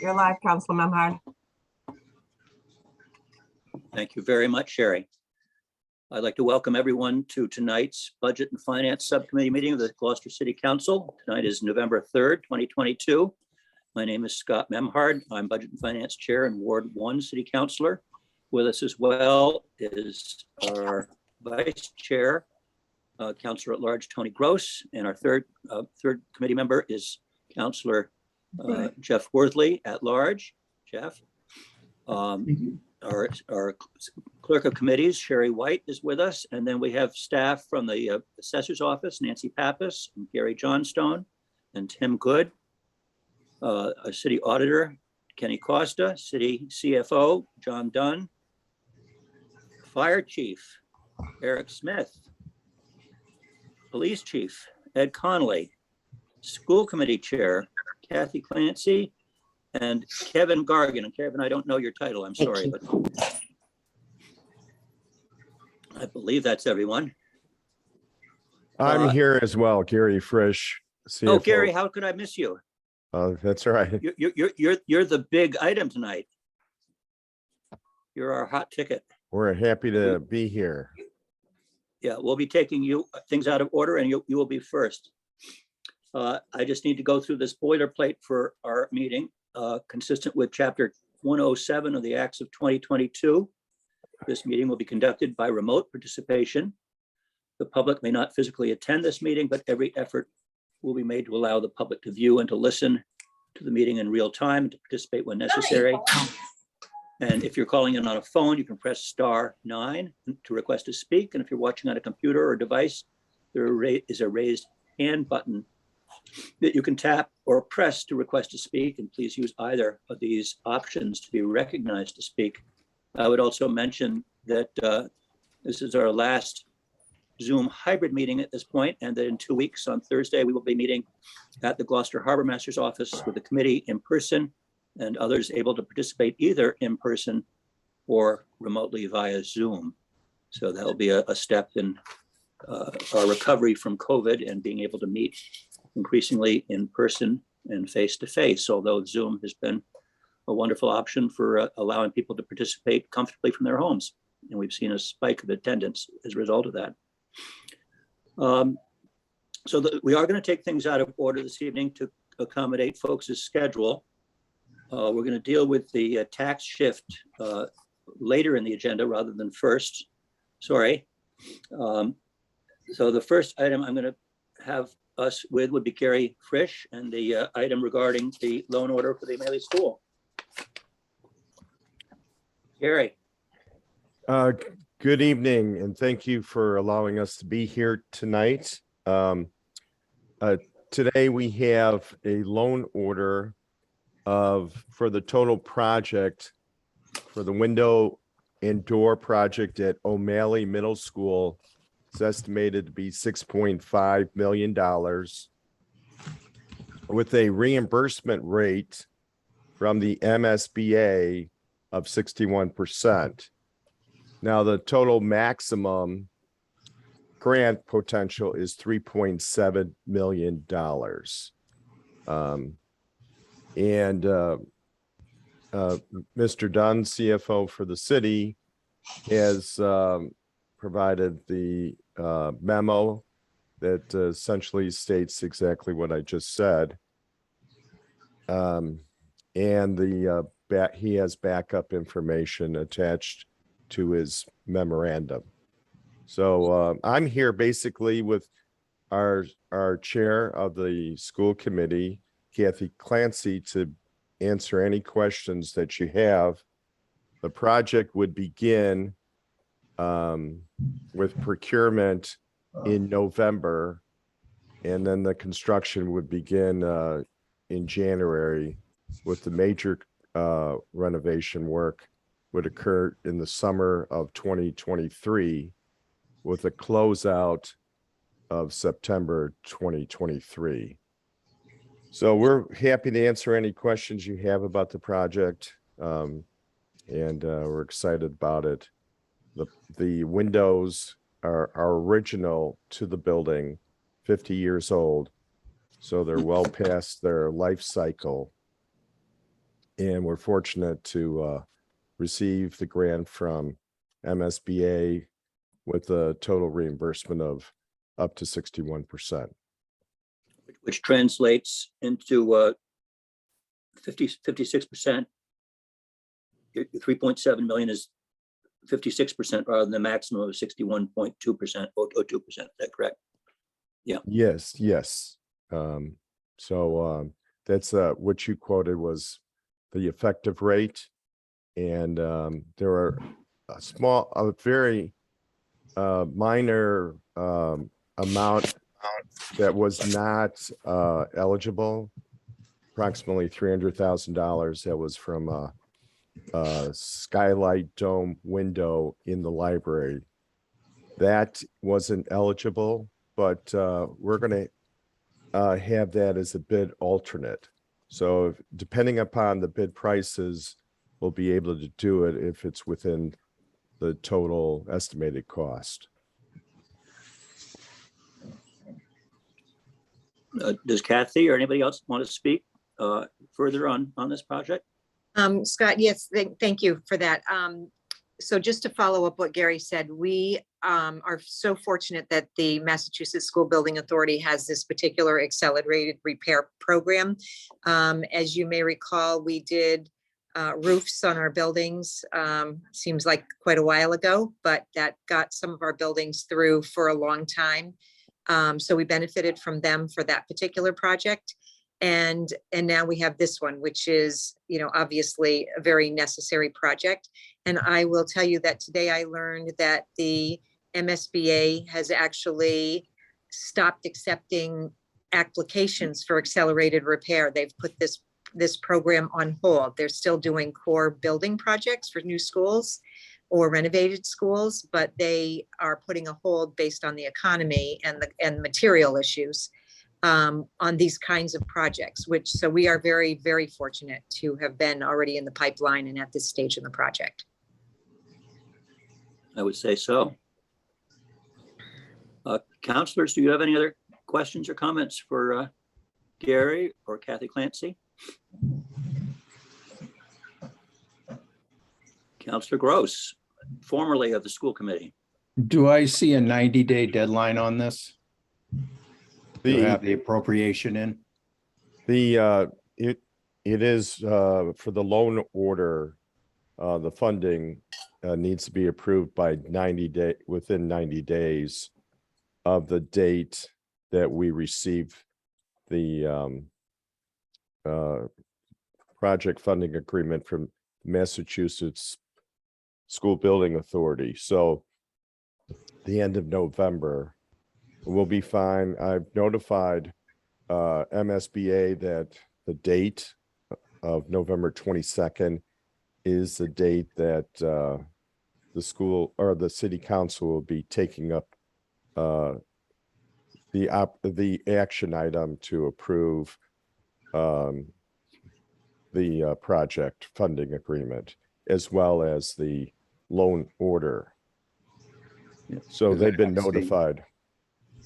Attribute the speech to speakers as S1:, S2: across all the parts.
S1: You're live, Councilor Memhard.
S2: Thank you very much, Sherry. I'd like to welcome everyone to tonight's Budget and Finance Subcommittee meeting of the Gloucester City Council. Tonight is November 3rd, 2022. My name is Scott Memhard. I'm Budget and Finance Chair and Ward 1 City Councilor. With us as well is our Vice Chair, Councilor at Large Tony Gross, and our third committee member is Councilor Jeff Worthley at Large. Jeff. Our clerk of committees, Sherry White, is with us. And then we have staff from the assessor's office, Nancy Pappas and Gary Johnstone and Tim Good. Our city auditor, Kenny Costa, city CFO, John Dunn, fire chief, Eric Smith, police chief, Ed Connolly, school committee chair, Kathy Clancy, and Kevin Gargan. And Kevin, I don't know your title, I'm sorry, but I believe that's everyone.
S3: I'm here as well, Gary Frisch, CFO.
S2: Oh, Gary, how could I miss you?
S3: That's all right.
S2: You're the big item tonight. You're our hot ticket.
S3: We're happy to be here.
S2: Yeah, we'll be taking things out of order, and you will be first. I just need to go through this boilerplate for our meeting, consistent with Chapter 107 of the Acts of 2022. This meeting will be conducted by remote participation. The public may not physically attend this meeting, but every effort will be made to allow the public to view and to listen to the meeting in real time and to participate when necessary. And if you're calling in on a phone, you can press *9 to request to speak. And if you're watching on a computer or device, there is a raised hand button that you can tap or press to request to speak. And please use either of these options to be recognized to speak. I would also mention that this is our last Zoom hybrid meeting at this point, and that in 2 weeks on Thursday, we will be meeting at the Gloucester Harbor Master's office with the committee in person and others able to participate either in person or remotely via Zoom. So that'll be a step in our recovery from COVID and being able to meet increasingly in person and face-to-face, although Zoom has been a wonderful option for allowing people to participate comfortably from their homes. And we've seen a spike of attendance as a result of that. We are going to take things out of order this evening to accommodate folks' schedule. We're going to deal with the tax shift later in the agenda rather than first. Sorry. So the first item I'm going to have us with would be Gary Frisch and the item regarding the loan order for the Amelia School. Gary.
S3: Good evening, and thank you for allowing us to be here tonight. Today we have a loan order for the total project for the window and door project at O'Malley Middle School. It's estimated to be $6.5 million with a reimbursement rate from the MSBA of 61%. Now, the total maximum grant potential is $3.7 million. Mr. Dunn, CFO for the city, has provided the memo that essentially states exactly what I just said. And he has backup information attached to his memorandum. So I'm here basically with our chair of the school committee, Kathy Clancy, to answer any questions that you have. The project would begin with procurement in November, and then the construction would begin in January, with the major renovation work would occur in the summer of 2023, with a closeout of September 2023. So we're happy to answer any questions you have about the project, and we're excited about it. The windows are original to the building, 50 years old, so they're well past their life cycle. And we're fortunate to receive the grant from MSBA with a total reimbursement of up to 61%.
S2: which translates into 56%. Your 3.7 million is 56% rather than the maximum of 61.2% or 2%. Is that correct?
S3: Yes, yes. That's what you quoted was the effective rate. And there are a very minor amount that was not eligible, approximately $300,000 that was from a skylight dome window in the library. That wasn't eligible, but we're going to have that as a bid alternate. So depending upon the bid prices, we'll be able to do it if it's within the total estimated cost.
S2: Does Kathy or anybody else want to speak further on this project?
S1: Scott, yes, thank you for that. So just to follow up what Gary said, we are so fortunate that the Massachusetts School Building Authority has this particular accelerated repair program. As you may recall, we did roofs on our buildings, seems like quite a while ago, but that got some of our buildings through for a long time. So we benefited from them for that particular project. And now we have this one, which is, obviously a very necessary project. And I will tell you that today I learned that the MSBA has actually stopped accepting applications for accelerated repair. They've put this program on hold. They're still doing core building projects for new schools or renovated schools, but they are putting a hold based on the economy and material issues on these kinds of projects, so we are very, very fortunate to have been already in the pipeline and at this stage in the project.
S2: I would say so. Counselors, do you have any other questions or comments for Gary or Kathy Clancy? Counselor Gross, formerly of the school committee.
S4: Do I see a 90-day deadline on this? To have the appropriation in?
S3: It is for the loan order, the funding needs to be approved by within 90 days of the date that we receive the project funding agreement from Massachusetts School Building Authority. So the end of November will be fine. I've notified MSBA that the date of November 22nd is the date that the school or the city council will be taking up the action item to approve the project funding agreement as well as the loan order. So they've been notified.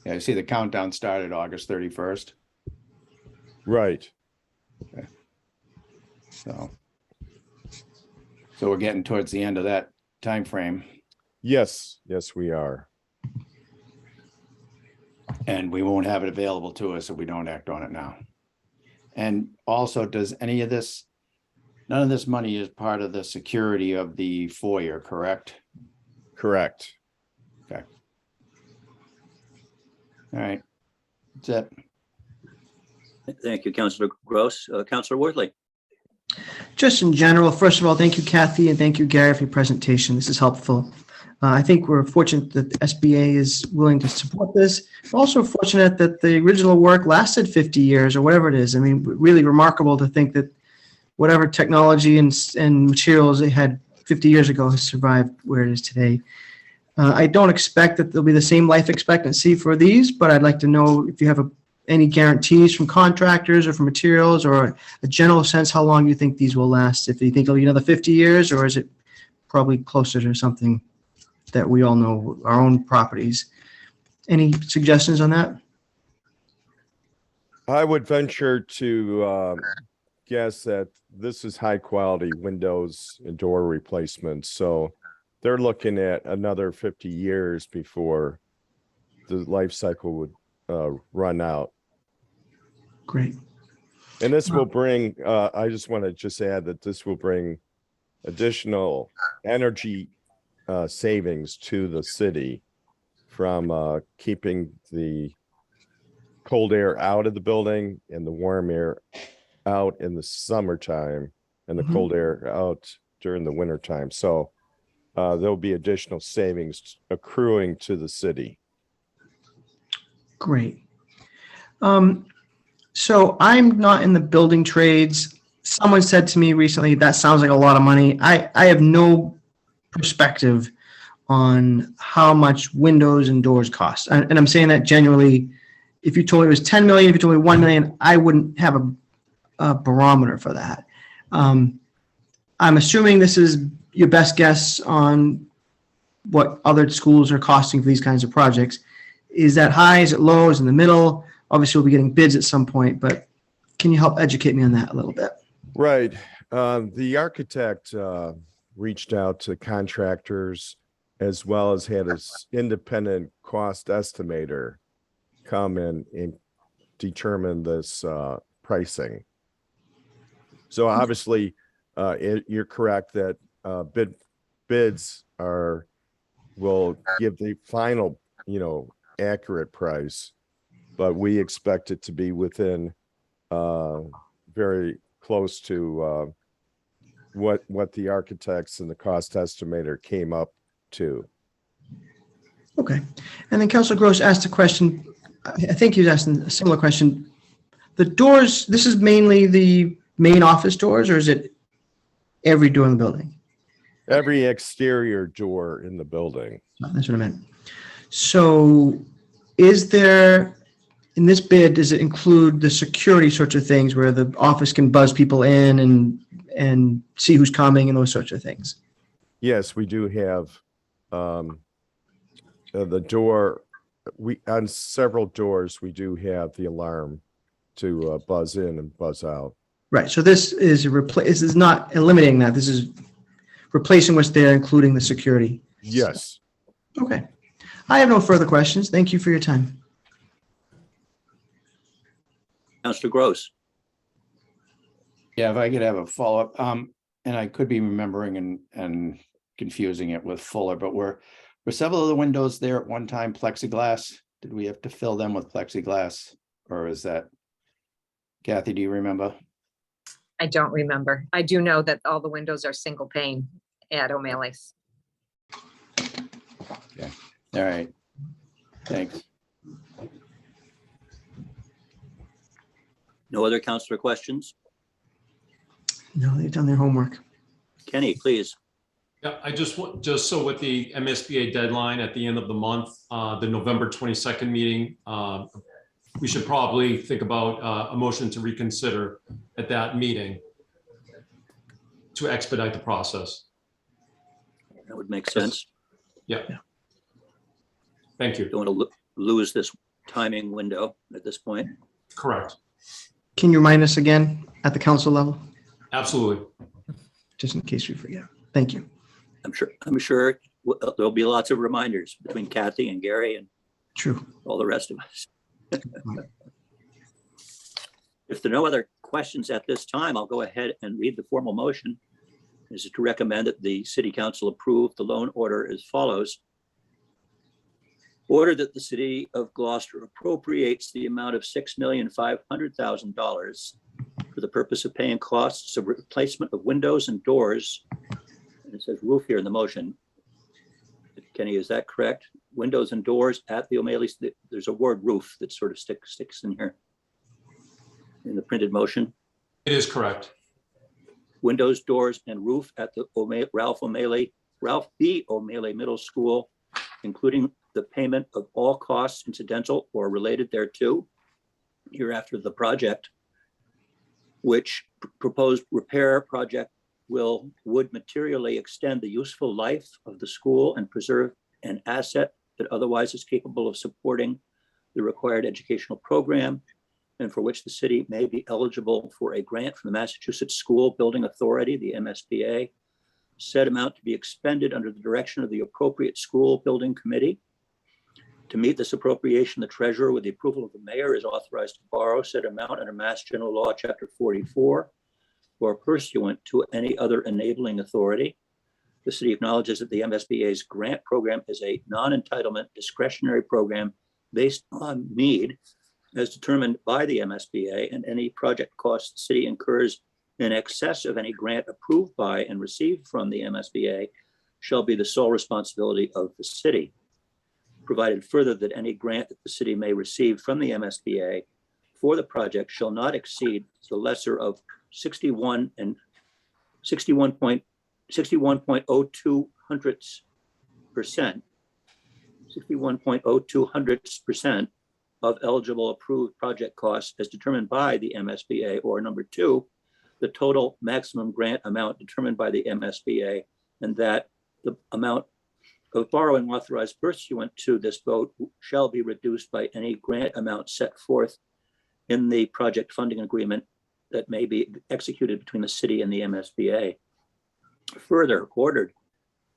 S4: Yeah, I see the countdown started August 31st.
S3: Right.
S4: Okay. So we're getting towards the end of that time frame.
S3: Yes, we are.
S4: And we won't have it available to us if we don't act on it now. And also, does any of this, none of this money is part of the security of the foyer, correct?
S3: Correct.
S4: Okay. All right. That's it.
S2: Thank you, Councilor Gross. Councilor Worthley.
S5: Just in general, first of all, thank you, Kathy, and thank you, Gary, for your presentation. This is helpful. I think we're fortunate that the SBA is willing to support this. We're also fortunate that the original work lasted 50 years or whatever it is. I mean, really remarkable to think that whatever technology and materials they had 50 years ago has survived where it is today. I don't expect that there'll be the same life expectancy for these, but I'd like to know if you have any guarantees from contractors or from materials or a general sense how long you think these will last. If you think it'll be another 50 years, or is it probably closer to something that we all know, our own properties. Any suggestions on that?
S3: I would venture to guess that this is high quality windows and door replacements, so they're looking at another 50 years before the life cycle would run out.
S5: Great.
S3: And this will bring, I just want to just add that this will bring additional energy savings to the city from keeping the cold air out of the building and the warm air out in the summertime and the
S5: Mhm.
S3: cold air out during the wintertime. So there'll be additional savings accruing to the city.
S5: Great. So I'm not in the building trades. Someone said to me recently, that sounds like a lot of money. I have no perspective on how much windows and doors cost. And I'm saying that genuinely. If you told me it was 10 million, if you told me 1 million, I wouldn't have a barometer for that. I'm assuming this is your best guess on what other schools are costing for these kinds of projects. Is that high? Is it low? Is it in the middle? Obviously, we'll be getting bids at some point, but can you help educate me on that a little bit?
S3: Right. The architect reached out to contractors as well as had an independent cost estimator come in and determine this pricing. So obviously, you're correct that bids will give the final, accurate price, but we expect it to be within very close to what the architects and the cost estimator came up to.
S5: Okay. And then Councilor Gross asked a question. I think he was asking a similar question. The doors, this is mainly the main office doors, or is it every door in the building?
S3: Every exterior door in the building.
S5: That's what I meant. So is there, in this bid, does it include the security sorts of things where the office can buzz people in and see who's coming and those sorts of things?
S3: Yes, we do have the door. On several doors, we do have the alarm to buzz in and buzz out.
S5: Right. So this is this is not eliminating that. This is replacing what's there, including the security.
S3: Yes.
S5: Okay. I have no further questions. Thank you for your time.
S2: Councilor Gross.
S4: Yeah, if I could have a follow-up, and I could be remembering and confusing it with Fuller, but were several of the windows there at one time plexiglass? Did we have to fill them with plexiglass? Or is that, Kathy, do you remember?
S1: I don't remember. I do know that all the windows are single pane at O'Malley's.
S4: All right, thanks.
S2: No other councilor questions?
S5: No, they've done their homework.
S2: Kenny, please.
S6: Yeah, I just want, just so with the MSBA deadline at the end of the month, the November 22nd meeting, we should probably think about a motion to reconsider at that meeting to expedite the process.
S2: That would make sense.
S6: Yeah. Thank you.
S2: Don't want to lose this timing window at this point.
S6: Correct.
S5: Can you remind us again at the council level,
S6: Absolutely.
S2: just
S5: in case we forget? Thank you.
S2: I'm sure there'll be lots of reminders between Kathy and Gary and
S5: True.
S2: all the rest of us. If there are no other questions at this time, I'll go ahead and read the formal motion. This is to recommend that the city council approve the loan order as follows. Order that the city of Gloucester appropriates the amount of $6,500,000 for the purpose of paying costs of replacement of windows and doors. And it says roof here in the motion. Kenny, is that correct? Windows and doors at the O'Malley's. There's a word roof that sort of sticks in here in the printed motion.
S6: It is correct.
S2: Windows, doors, and roof at the Ralph B. O'Malley Middle School, including the payment of all costs incidental or related thereto hereafter the project, which proposed repair project would materially extend the useful life of the school and preserve an asset that otherwise is capable of supporting the required educational program, and for which the city may be eligible for a grant from the Massachusetts School Building Authority, the MSBA. Said amount to be expended under the direction of the appropriate school building committee. To meet this appropriation, the treasurer, with the approval of the mayor, is authorized to borrow said amount under Mass General Law, Chapter 44, or pursuant to any other enabling authority. The city acknowledges that the MSBA's grant program is a non-entitlement discretionary program based on need as determined by the MSBA, and any project costs the city incurs in excess of any grant approved by and received from the MSBA shall be the sole responsibility of the city. Provided further that any grant that the city may receive from the MSBA for the project shall not exceed the lesser of 61.02% of eligible approved project costs as determined by the MSBA, or number two, the total maximum grant amount determined by the MSBA, and that the amount of borrowing authorized pursuant to this vote shall be reduced by any grant amount set forth in the project funding agreement that may be executed between the city and the MSBA. Further ordered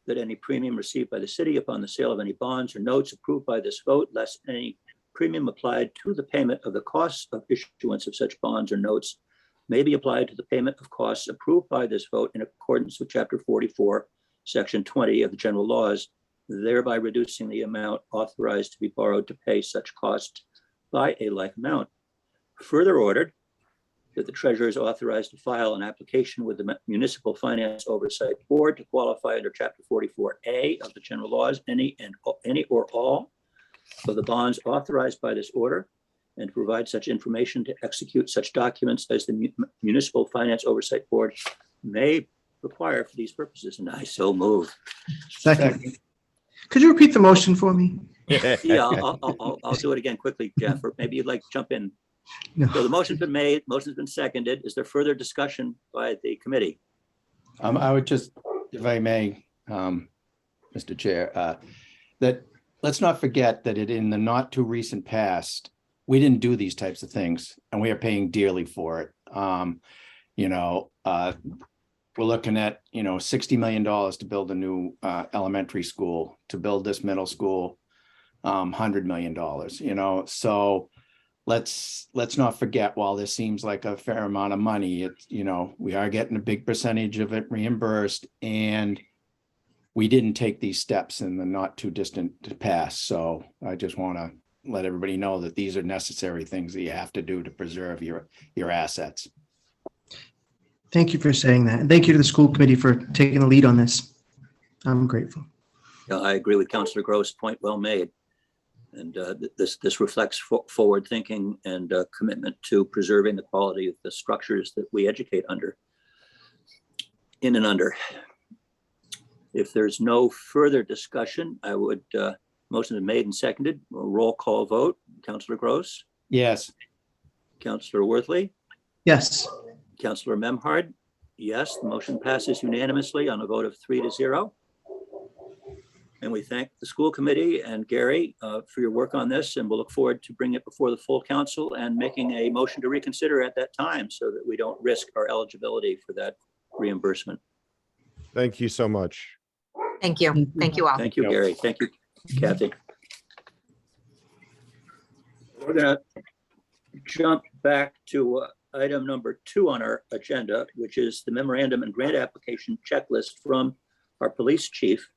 S2: that any premium received by the city upon the sale of any bonds or notes approved by this vote, less any premium applied to the payment of the costs of issuance of such bonds or notes, may be applied to the payment of costs approved by this vote in accordance with Chapter 44, Section 20 of the general laws, thereby reducing the amount authorized to be borrowed to pay such costs by a like amount. Further ordered that the treasurer is authorized to file an application with the Municipal Finance Oversight Board to qualify under Chapter 44A of the general laws, any or all of the bonds authorized by this order, and to provide such information to execute such documents as the Municipal Finance Oversight Board may require for these purposes. And I so move.
S5: Second. Could you repeat the motion for me?
S2: Yeah, I'll do it again quickly, Jeff, or maybe you'd like to jump in.
S5: No.
S2: So the motion's been made, motion's been seconded. Is there further discussion by the committee?
S4: I would just, if I may, Mr. Chair, that let's not forget that in the not too recent past, we didn't do these types of things, and we are paying dearly for it. We're looking at, $60 million to build a new elementary school, to build this middle school, $100 million, so let's not forget, while this seems like a fair amount of money, it's, we are getting a big percentage of it reimbursed, and we didn't take these steps in the not too distant past. So I just want to let everybody know that these are necessary things that you have to do to preserve your assets.
S5: Thank you for saying that. And thank you to the school committee for taking the lead on this. I'm grateful.
S2: Yeah, I agree with Councilor Gross. Point well made. And this reflects forward thinking and commitment to preserving the quality of the structures that we educate in and under. If there's no further discussion, I would motion is made and seconded. Roll call vote. Councilor Gross,
S4: Yes.
S2: Councilor Worthley,
S5: Yes.
S2: Councilor Memhard, yes. The motion passes unanimously on a vote of 3-0. And we thank the school committee and Gary for your work on this, and we'll look forward to bringing it before the full council and making a motion to reconsider at that time so that we don't risk our eligibility for that reimbursement.
S3: Thank you so much.
S1: Thank you. Thank you all.
S2: Thank you, Gary. Thank you, Kathy. We're going to jump back to item number 2 on our agenda, which is the memorandum and grant application checklist from our police chief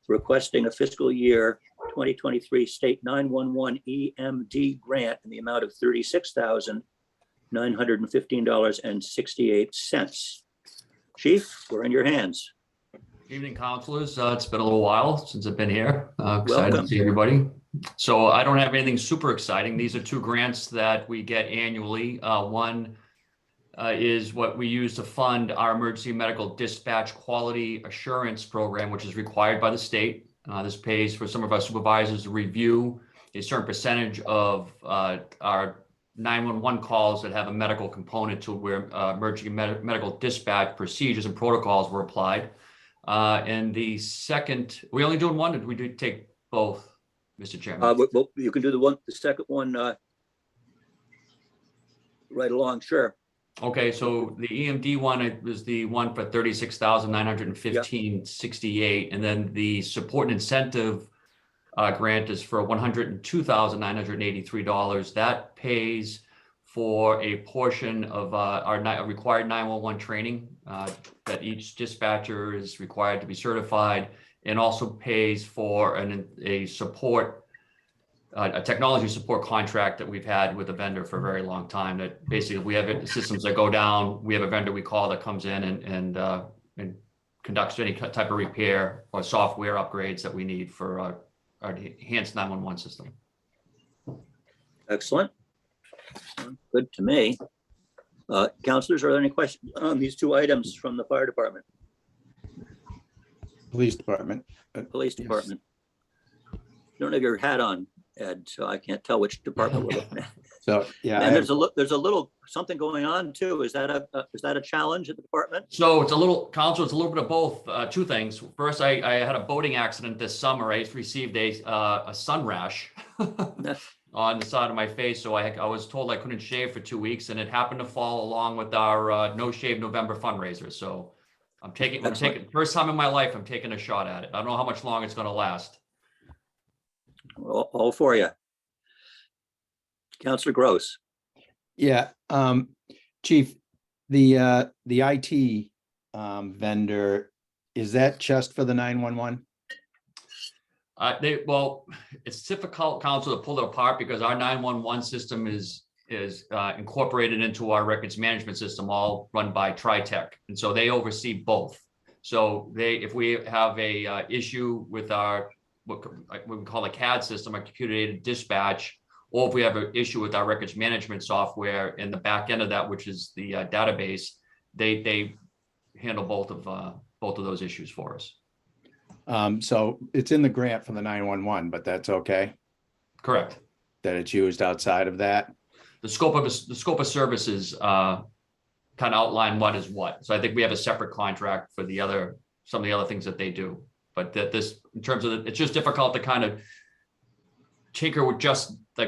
S2: requesting a fiscal year 2023 state 911 EMD grant in the amount of $36,915.68. Chief, we're in your hands.
S7: Evening, counselors. It's been a little while since I've been here. Excited
S2: Welcome.
S7: to see everybody. So I don't have anything super exciting. These are 2 grants that we get annually. One is what we use to fund our emergency medical dispatch quality assurance program, which is required by the state. This pays for some of our supervisors to review a certain percentage of our 911 calls that have a medical component to where emergency medical dispatch procedures and protocols were applied. And the second, we only doing one, or do we take both, Mr. Chairman?
S2: Well, you can do the second one. right along, sure.
S7: Okay, so the EMD one is the one for 36,915.68, and then the support and incentive grant is for $102,983. That pays for a portion of our required 911 training that each dispatcher is required to be certified, and also pays for a support, a technology support contract that we've had with a vendor for a very long time. That basically, we have systems that go down, we have a vendor we call that comes in and conducts any type of repair or software upgrades that we need for our enhanced 911 system.
S2: Excellent. Good to me. Counselors, are there any questions on these two items from the fire department,
S4: Police department.
S2: police
S4: Yes.
S2: department? You don't have your hat on, Ed, so I can't tell which department we're looking at.
S4: So, yeah, I
S2: And
S4: have-
S2: there's a little something going on too. Is that a challenge at the department?
S7: So it's a little, council, it's a little bit of both, two things. First, I had a boating accident this summer. I received a sun rash on the side of my face. So I was told I couldn't shave for 2 weeks, and it happened to fall along with our No Shave November fundraiser. So I'm taking, first time in my life, I'm taking a shot at it. I don't know how much longer it's going to last.
S2: All for you. Counselor Gross.
S4: Yeah, Chief, the IT vendor, is that just for the 911?
S7: Well, it's difficult, council, to pull it apart because our 911 system is incorporated into our records management system, all run by TriTech, and so they oversee both. So if we have a issue with our what we call a CAD system, a computer aided dispatch, or if we have an issue with our records management software in the back end of that, which is the database, they handle both of those issues for us.
S4: So it's in the grant for the 911, but that's okay,
S7: Correct.
S4: that it's used outside of that?
S7: The scope of services kind of outline what is what. So I think we have a separate contract for some of the other things that they do. But in terms of it's just difficult to kind of tinker with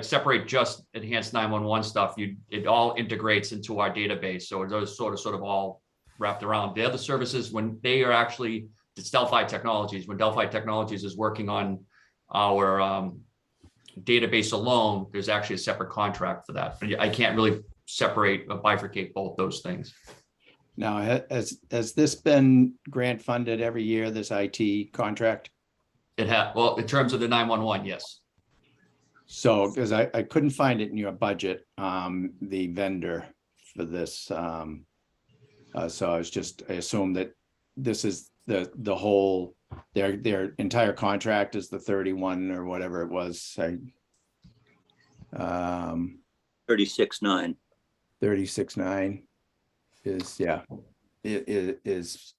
S7: separate just enhanced 911 stuff. It all integrates into our database. So those sort of all wrapped around. The other services, when they are actually, it's Delphi Technologies. When Delphi Technologies is working on our database alone, there's actually a separate contract for that. But I can't really bifurcate both those things.
S4: Now, has this been grant funded every year, this IT contract?
S7: Well, in terms of the 911, yes.
S4: So, because I couldn't find it in your budget, the vendor for this. So I assume that this is the whole, their entire contract is the 31 or whatever it was.
S2: 36.9.
S4: 36.9 is, yeah, is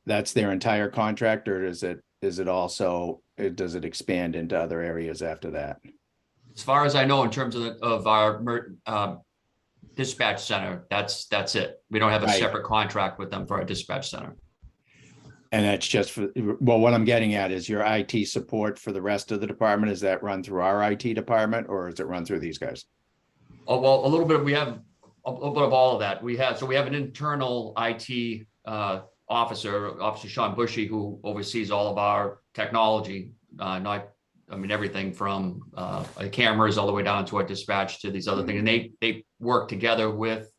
S4: that's their entire contract, or is it also, does it expand into other areas after that?
S7: As far as I know, in terms of our dispatch center, that's it. We don't have a
S4: Right.
S7: separate contract with them for our dispatch center.
S4: And that's just for, well, what I'm getting at is your IT support for the rest of the department, is that run through our IT department, or is it run through these guys?
S7: Oh, well, a little bit, we have a little bit of all of that. We have an internal IT Officer Sean Bushy, who oversees all of our technology, everything from cameras all the way down to our dispatch to these other things. And they work together with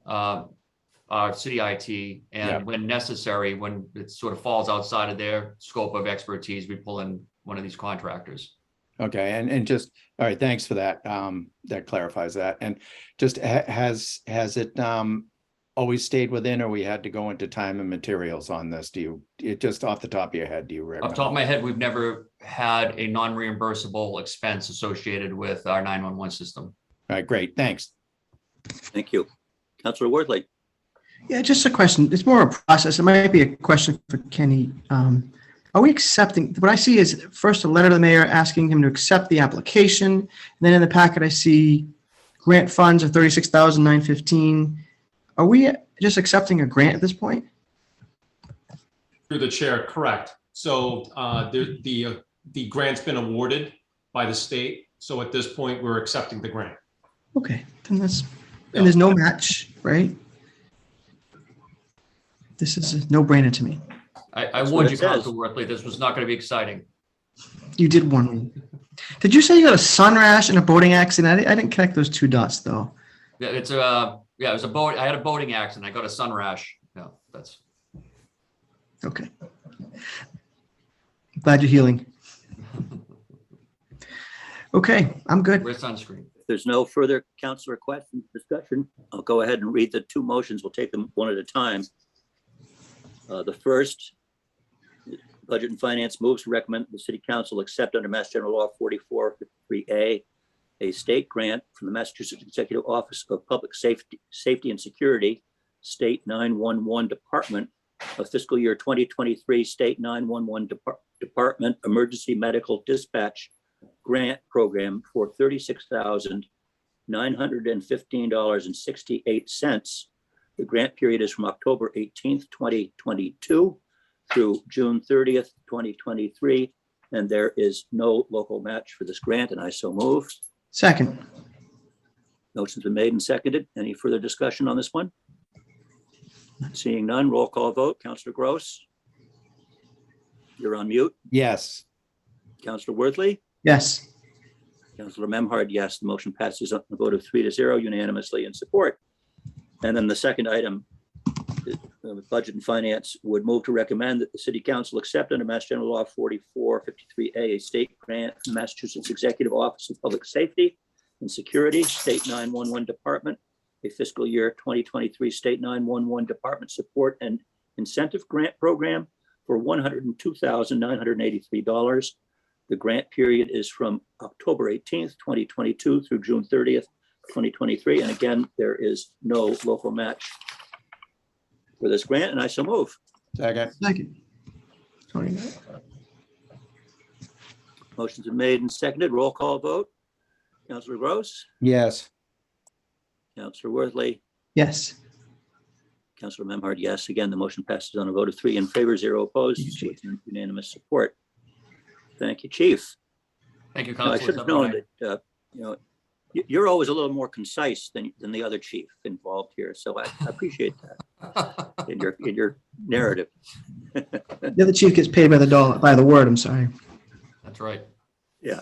S7: our city IT, and when necessary, when it sort of falls outside of their scope of expertise, we pull in one of these contractors.
S4: Okay, and just, all right, thanks for that. That clarifies that. And just has it always stayed within, or we had to go into time and materials on this? Just off the top of your head, do you remember?
S7: Off the top of my head, we've never had a non-reimbursable expense associated with our 911 system.
S4: All right, great, thanks.
S2: Thank you. Counselor Worthley.
S5: Yeah, just a question. It's more a process. It might be a question for Kenny. Are we accepting, what I see is first a letter to the mayor asking him to accept the application. And then in the packet, I see grant funds of $36,915. Are we just accepting a grant at this point?
S6: Through the chair, correct. So the grant's been awarded by the state. So at this point, we're accepting the grant.
S5: Okay, then and there's no match, right? This is a no-brainer to me.
S7: I
S2: That's
S7: warned
S2: what
S7: you,
S2: it says.
S7: Council Worthley, this was not going to be exciting.
S5: You did warn me. Did you say you got a sun rash and a boating accident? I didn't connect those two dots, though.
S7: Yeah, it was a boat. I had a boating accident. I got a sun rash. Yeah, that's.
S5: Okay. Glad you're healing. Okay, I'm good.
S7: Wear sunscreen.
S2: If there's no further council requests and discussion, I'll go ahead and read the two motions. We'll take them one at a time. The first, Budget and Finance moves to recommend the City Council accept under Mass General Law 4453A a state grant from the Massachusetts Executive Office of Public Safety and Security, State 911 Department of fiscal year 2023 State 911 Department Emergency Medical Dispatch Grant Program for $36,915.68. The grant period is from October 18th, 2022 through June 30th, 2023, and there is no local match for this grant, and I so move.
S5: Second.
S2: Motion's been made and seconded. Any further discussion on this one? Seeing none, roll call vote. Councillor Gross? You're on mute.
S4: Yes.
S2: Councillor Worthley?
S5: Yes.
S2: Councillor Memhard, yes. The motion passes on a vote of 3-0 unanimously in support. And then the second item, Budget and Finance would move to recommend that the City Council accept under Mass General Law 4453A a state grant from the Massachusetts Executive Office of Public Safety and Security, State 911 Department, a fiscal year 2023 State 911 Department Support and Incentive Grant Program for $102,983. The grant period is from October 18th, 2022 through June 30th, 2023. And again, there is no local match for this grant, and I so move.
S4: Second.
S5: Second. Tony.
S2: Motion's been made and seconded. Roll call vote. Councillor Gross,
S4: Yes.
S2: Councillor Worthley,
S5: Yes.
S2: Councillor Memhard, yes. Again, the motion passes on a vote of 3 in favor, 0 opposed,
S5: Thank you, Chief.
S2: with unanimous support. Thank you, Chief.
S7: Thank you,
S2: Now, I
S7: Council.
S2: should have known that, you're always a little more concise than the other chief involved here, so I appreciate that in your narrative.
S5: The other chief gets paid by the dollar, by the word, I'm sorry.
S7: That's right.
S2: Yeah.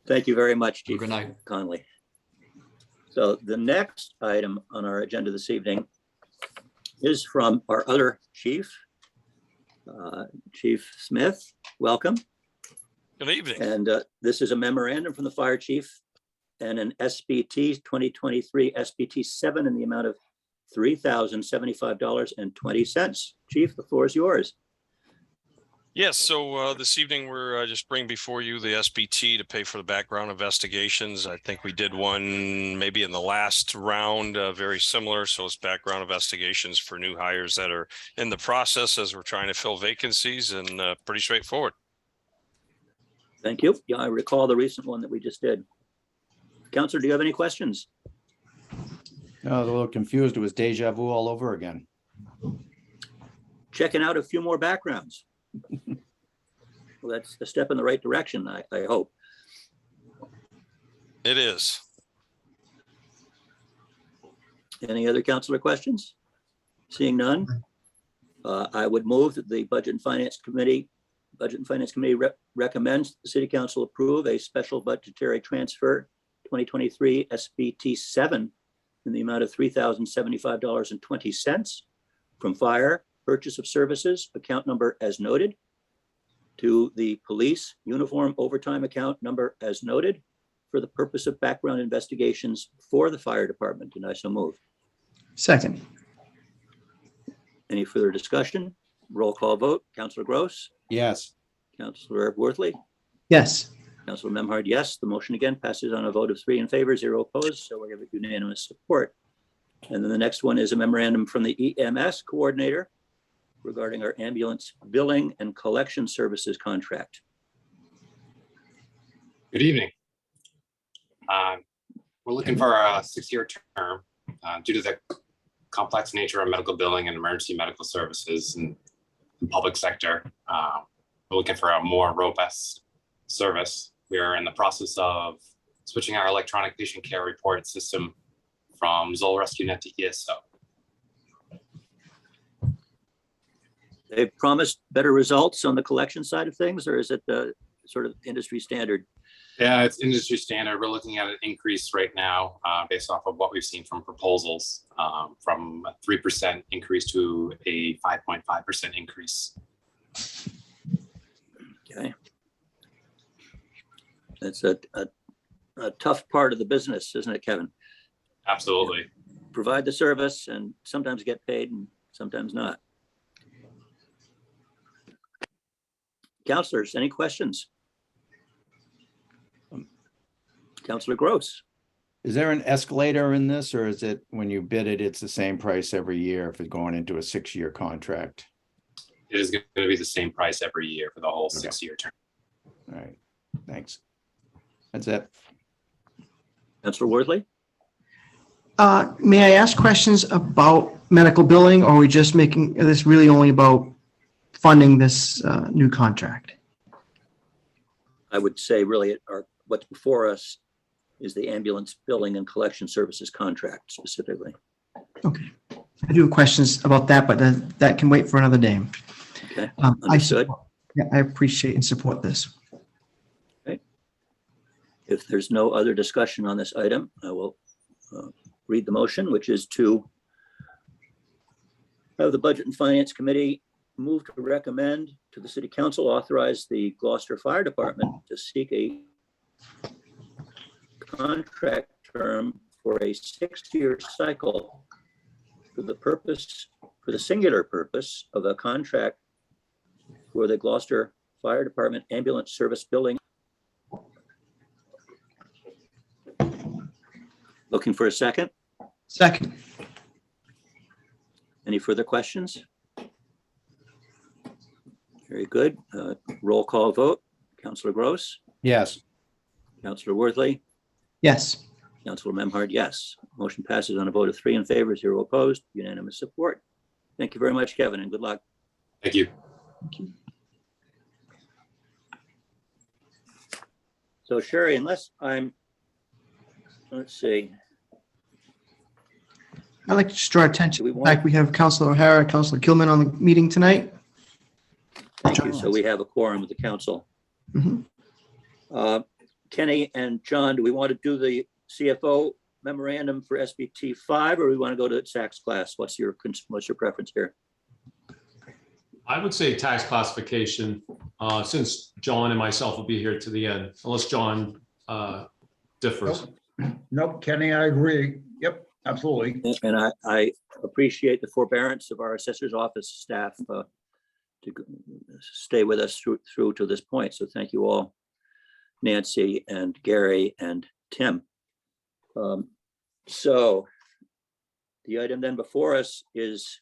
S2: Thank you very much, Chief
S7: Good night.
S2: Conley. So the next item on our agenda this evening is from our other chief, Chief Smith. Welcome.
S8: Good evening.
S2: And this is a memorandum from the fire chief and an SBT 2023 SBT 7 in the amount of $3,075.20. Chief, the floor is yours.
S8: Yes, so this evening we're just bringing before you the SBT to pay for the background investigations. I think we did one maybe in the last round, very similar. So it's background investigations for new hires that are in the process as we're trying to fill vacancies, and pretty straightforward.
S2: Thank you. Yeah, I recall the recent one that we just did. Counselor, do you have any questions?
S4: I was a little confused. It was deja vu all over again.
S2: Checking out a few more backgrounds. Well, that's a step in the right direction, I hope.
S8: It is.
S2: Any other counselor questions? Seeing none, I would move that the Budget and Finance Committee recommends the City Council approve a special budgetary transfer 2023 SBT 7 in the amount of $3,075.20 from fire purchase of services account number as noted to the police uniform overtime account number as noted for the purpose of background investigations for the fire department. And I so move.
S5: Second.
S2: Any further discussion? Roll call vote. Councillor Gross,
S4: Yes.
S2: Councillor Worthley,
S5: Yes.
S2: Councillor Memhard, yes. The motion again passes on a vote of 3 in favor, 0 opposed. So we have unanimous support. And then the next one is a memorandum from the EMS coordinator regarding our ambulance billing and collection services contract.
S9: Good evening. We're looking for a 6-year term due to the complex nature of medical billing and emergency medical services in the public sector. We're looking for a more robust service. We are in the process of switching our electronic patient care report system from Zoll RescueNet to ESO.
S2: They've promised better results on the collection side of things, or is it the sort of industry standard?
S9: Yeah, it's industry standard. We're looking at an increase right now based off of what we've seen from proposals, from a 3% increase to a 5.5% increase.
S2: Okay. That's a tough part of the business, isn't it, Kevin?
S9: Absolutely.
S2: Provide the service and sometimes get paid and sometimes not. Counselors, any questions? Counselor Gross.
S4: Is there an escalator in this, or is it when you bid it, it's the same price every year if it's going into a 6-year contract?
S9: It is going to be the same price every year for the whole
S4: Okay.
S9: 6-year term.
S4: All right, thanks. That's it.
S2: Counselor Worthley?
S5: May I ask questions about medical billing, or are we just making this really only about funding this new contract?
S2: I would say really what's before us is the ambulance billing and collection services contract specifically.
S5: Okay. I do have questions about that, but that can wait for another day.
S2: Okay,
S5: I
S2: understood.
S5: I appreciate and support this.
S2: If there's no other discussion on this item, I will read the motion, which is to have the Budget and Finance Committee move to recommend to the City Council authorize the Gloucester Fire Department to seek a contract term for a 6-year cycle for the singular purpose of a contract for the Gloucester Fire Department ambulance service billing. Looking for a second?
S5: Second.
S2: Any further questions? Very good. Roll call vote. Counselor Gross,
S4: Yes.
S2: Counselor Worthley,
S5: Yes.
S2: Counselor Memhard, yes. Motion passes on a vote of 3 in favor, 0 opposed, unanimous support. Thank you very much, Kevin, and good luck.
S9: Thank you.
S5: Thank you.
S2: So Sherry, unless let's see.
S5: I'd like to just draw attention
S2: Do we
S5: to the
S2: want-
S5: fact we have Councilor O'Hara, Councilor Gilman on the meeting tonight.
S2: Thank you. So we have a quorum with the council.
S5: Mhm.
S2: Kenny and John, do we want to do the CFO memorandum for SBT 5, or we want to go to Sachs class? What's your preference here?
S6: I would say tax classification, since John and myself will be here to the end, unless John differs.
S10: Nope, Kenny, I agree. Yep, absolutely.
S2: And I appreciate the forbearance of our assessor's office staff to stay with us through to this point. So thank you all, Nancy and Gary and Tim. So the item then before us is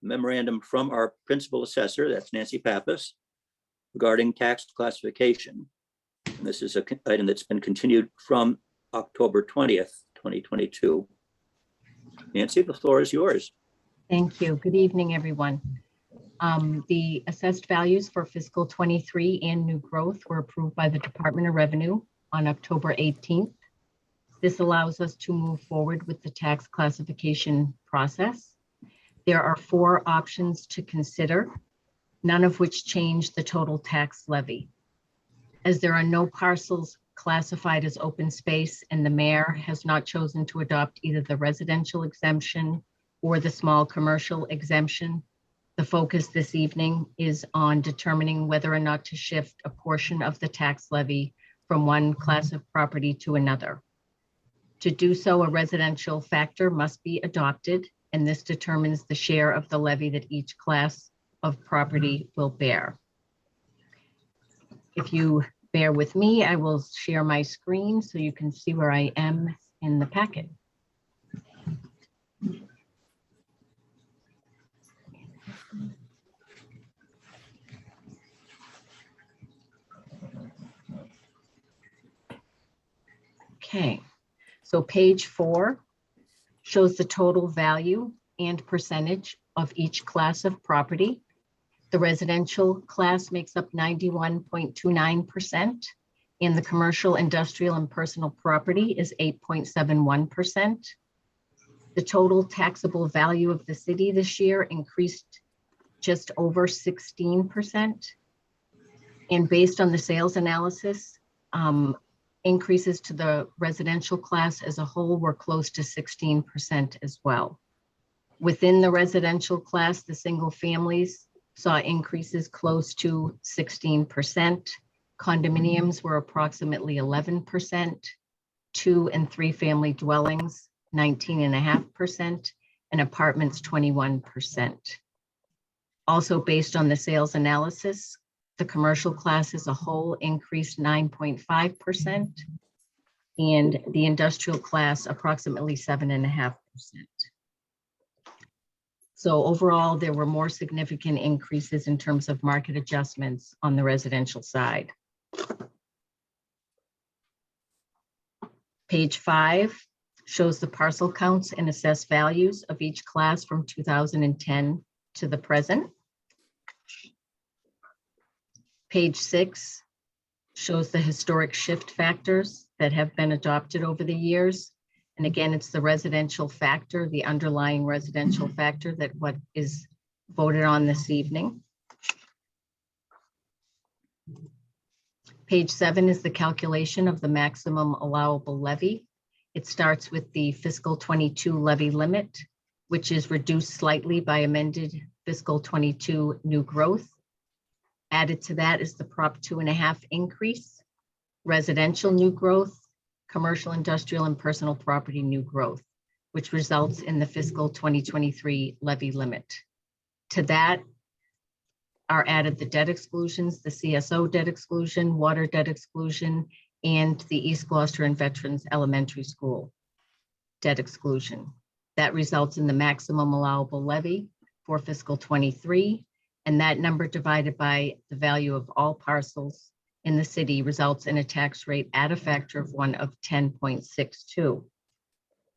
S2: memorandum from our principal assessor, that's Nancy Pappas, regarding tax classification. And this is an item that's been continued from October 20th, 2022. Nancy, the floor is yours.
S11: Thank you. Good evening, everyone. The assessed values for fiscal 23 and new growth were approved by the Department of Revenue on October 18th. This allows us to move forward with the tax classification process. There are 4 options to consider, none of which change the total tax levy. As there are no parcels classified as open space and the mayor has not chosen to adopt either the residential exemption or the small commercial exemption, the focus this evening is on determining whether or not to shift a portion of the tax levy from one class of property to another. To do so, a residential factor must be adopted, and this determines the share of the levy that each class of property will bear. If you bear with me, I will share my screen so you can see where I am in the packet. Okay, so page 4 shows the total value and percentage of each class of property. The residential class makes up 91.29%, And the commercial, industrial, and personal property is 8.71%. The total taxable value of the city this year increased just over 16%. And based on the sales analysis, increases to the residential class as a whole were close to 16% as well. Within the residential class, the single families saw increases close to 16%. Condominiums were approximately 11%, 2 and 3 family dwellings, 19.5%, and apartments, 21%. Also, based on the sales analysis, the commercial class as a whole increased 9.5%, and the industrial class approximately 7.5%. So overall, there were more significant increases in terms of market adjustments on the residential side. Page 5 shows the parcel counts and assessed values of each class from 2010 to the present. Page 6 shows the historic shift factors that have been adopted over the years. And again, it's the residential factor, the underlying residential factor that what is voted on this evening. Page 7 is the calculation of the maximum allowable levy. It starts with the fiscal 22 levy limit, which is reduced slightly by amended fiscal 22 new growth. Added to that is the Prop 2.5 increase, residential new growth, commercial, industrial, and personal property new growth, which results in the fiscal 2023 levy limit. To that are added the debt exclusions, the CSO debt exclusion, water debt exclusion, and the East Gloucester and Veterans Elementary School debt exclusion. That results in the maximum allowable levy for fiscal 23, and that number divided by the value of all parcels in the city results in a tax rate at a factor of 1 of 10.62.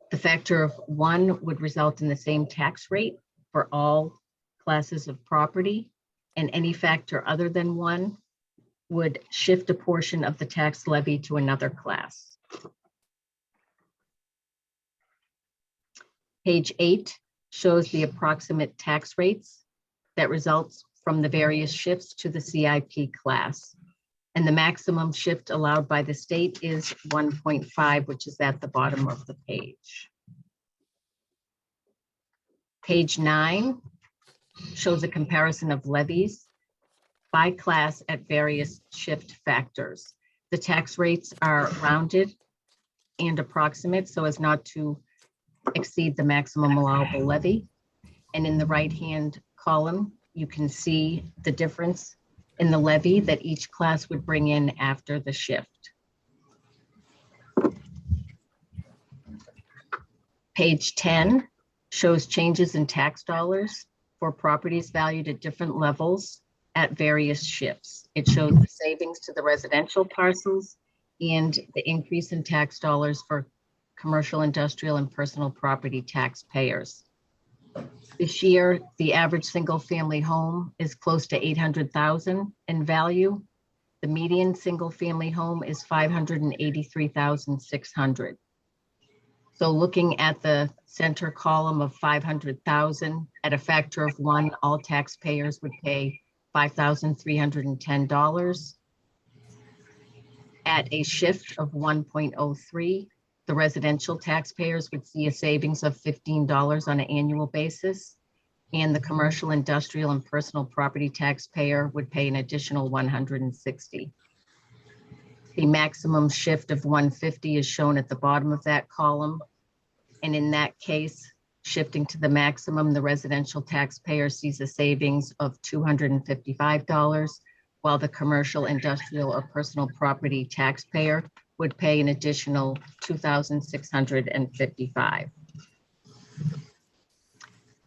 S11: The factor of 1 would result in the same tax rate for all classes of property, and any factor other than 1 would shift a portion of the tax levy to another class. Page 8 shows the approximate tax rates that results from the various shifts to the CIP class. And the maximum shift allowed by the state is 1.5, which is at the bottom of the page. Page 9 shows a comparison of levies by class at various shift factors. The tax rates are rounded and approximate so as not to exceed the maximum allowable levy. And in the right-hand column, you can see the difference in the levy that each class would bring in after the shift. Page 10 shows changes in tax dollars for properties valued at different levels at various shifts. It shows the savings to the residential parcels and the increase in tax dollars for commercial, industrial, and personal property taxpayers. This year, the average single-family home is close to $800,000 in value. The median single-family home is $583,600. So looking at the center column of $500,000 at a factor of 1, all taxpayers would pay $5,310. At a shift of 1.03, the residential taxpayers would see a savings of $15 on an annual basis, and the commercial, industrial, and personal property taxpayer would pay an additional $160. The maximum shift of 150 is shown at the bottom of that column. And in that case, shifting to the maximum, the residential taxpayer sees a savings of $255, while the commercial, industrial, or personal property taxpayer would pay an additional $2,655.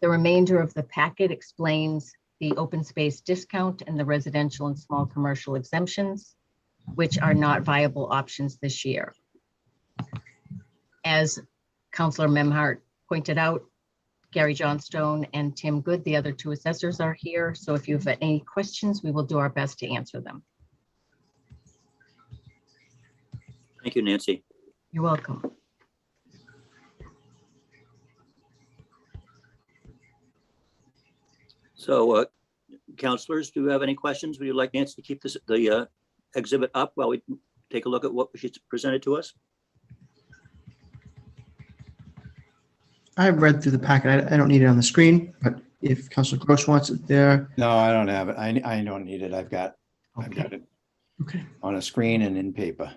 S11: The remainder of the packet explains the open space discount and the residential and small commercial exemptions, which are not viable options this year. As Councillor Memhart pointed out, Gary Johnstone and Tim Good, the other 2 assessors, are here. So if you have any questions, we will do our best to answer them.
S2: Thank you, Nancy.
S11: You're welcome.
S2: So, counselors, do you have any questions? Would you like Nancy to keep the exhibit up while we take a look at what she's presented to us?
S5: I've read through the packet. I don't need it on the screen, but if Councilor Gross wants it there.
S4: No, I don't have it. I don't need it. I've got it
S5: Okay.
S4: on a screen and in paper.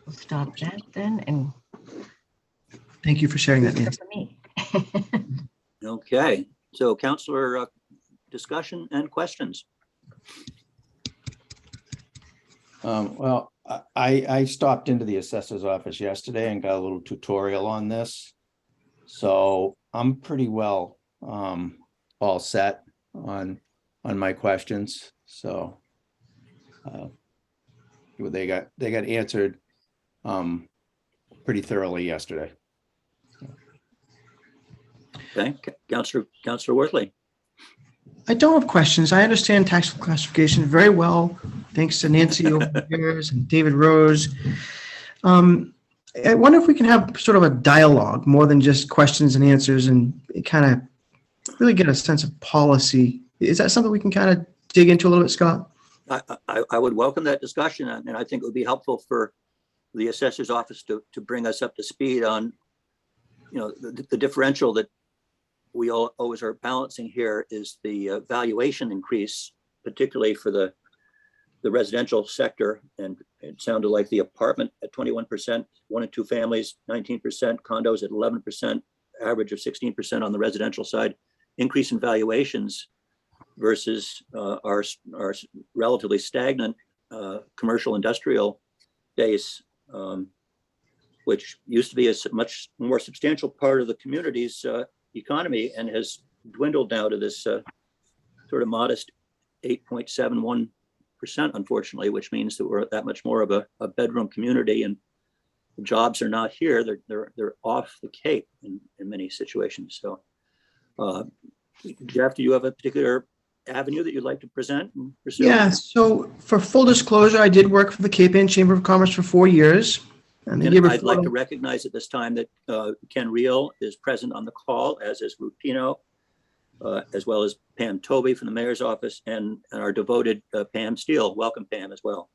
S11: We'll stop that then and
S5: Thank you for sharing that, Nancy.
S11: for me.
S2: Okay, so counselor discussion and questions.
S4: Well, I stopped into the assessor's office yesterday and got a little tutorial on this. So I'm pretty well all set on my questions. So they got answered pretty thoroughly yesterday.
S2: Okay, Counselor Worthley.
S5: I don't have questions. I understand tax classification very well, thanks to Nancy over the years and David Rose. I wonder if we can have sort of a dialogue more than just questions and answers and kind of really get a sense of policy. Is that something we can kind of dig into a little bit, Scott?
S2: I would welcome that discussion, and I think it would be helpful for the assessor's office to bring us up to speed on, the differential that we all always are balancing here is the valuation increase, particularly for the residential sector. And it sounded like the apartment at 21%, 1 and 2 families, 19%, condos at 11%, average of 16% on the residential side, increase in valuations versus our relatively stagnant commercial industrial base, which used to be a much more substantial part of the community's economy and has dwindled now to this sort of modest 8.71%, unfortunately, which means that we're that much more of a bedroom community, and the jobs are not here. They're off the Cape in many situations. So, Jeff, do you have a particular avenue that you'd like to present and pursue?
S5: Yeah, so for full disclosure, I did work for the Cape Ann Chamber of Commerce for 4 years. And the
S2: And
S5: year
S2: I'd like to
S5: before,
S2: recognize at this time that Ken Reel is present on the call, as is Ruth Pino, as well as Pam Toby from the mayor's office, and our devoted Pam Steele. Welcome, Pam, as well.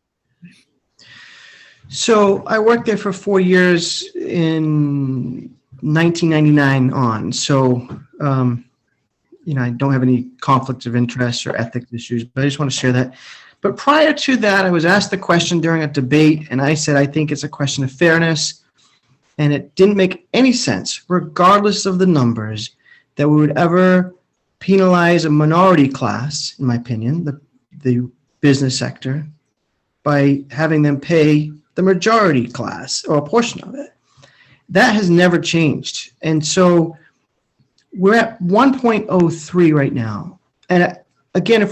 S5: so I worked there for 4 years in 1999 on. So, I don't have any conflicts of interest or ethics issues, but I just want to share that. But prior to that, I was asked the question during a debate, and I said, I think it's a question of fairness. And it didn't make any sense, regardless of the numbers, that we would ever penalize a minority class, in my opinion, the business sector, by having them pay the majority class or a portion of it. That has never changed. And so we're at 1.03 right now. And again,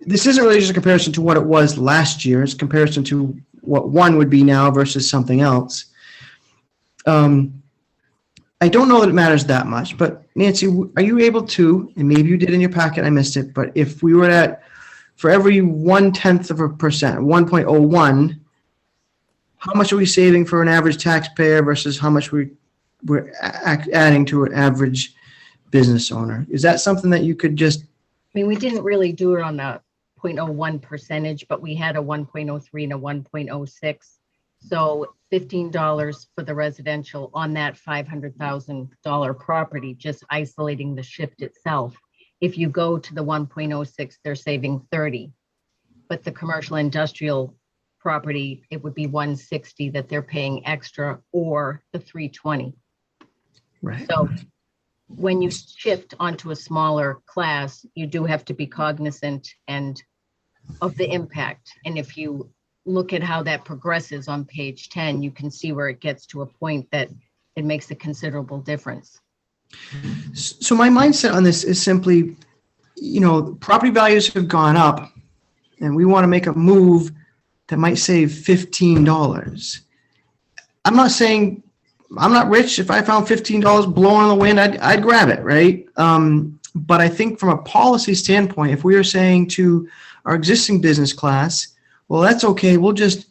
S5: this isn't really just a comparison to what it was last year. It's a comparison to what one would be now versus something else. I don't know that it matters that much, but Nancy, are you able to, and maybe you did in your packet, I missed it, but if we were for every 0.1%, 1.01, how much are we saving for an average taxpayer versus how much we're adding to an average business owner? Is that something that you could just?
S11: I mean, we didn't really do it on the 0.01 percentage, but we had a 1.03 and a 1.06. So $15 for the residential on that $500,000 property, just isolating the shift itself. If you go to the 1.06, they're saving 30. But the commercial industrial property, it would be 160 that they're paying extra, or the 320.
S5: Right.
S11: So when you shift onto a smaller class, you do have to be cognizant of the impact. And if you look at how that progresses on page 10, you can see where it gets to a point that it makes a considerable difference.
S5: So my mindset on this is simply, property values have gone up and we want to make a move that might save $15. I'm not saying I'm not rich. If I found $15 blowing in the wind, I'd grab it, right? But I think from a policy standpoint, if we are saying to our existing business class, well, that's okay, we'll just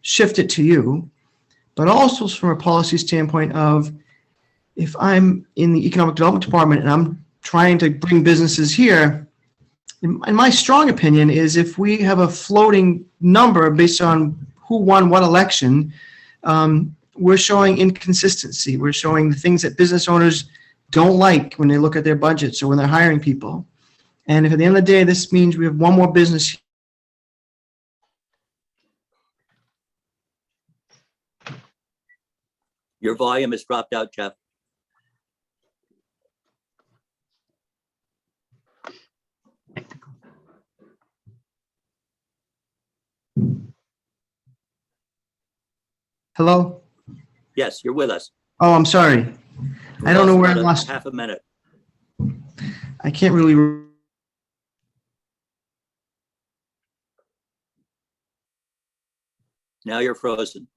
S5: shift it to you, but also from a policy standpoint of if I'm in the economic development department and I'm trying to bring businesses here, in my strong opinion is if we have a floating number based on who won what election, we're showing inconsistency. We're showing the things that business owners don't like when they look at their budgets or when they're hiring people. And if at the end of the day, this means we have one more business.
S2: Your volume has dropped out, Jeff.
S5: Hello?
S2: Yes, you're with us.
S5: Oh, I'm sorry. I don't know where I
S2: About
S5: lost.
S2: half a minute.
S5: I can't really.
S2: Now you're frozen.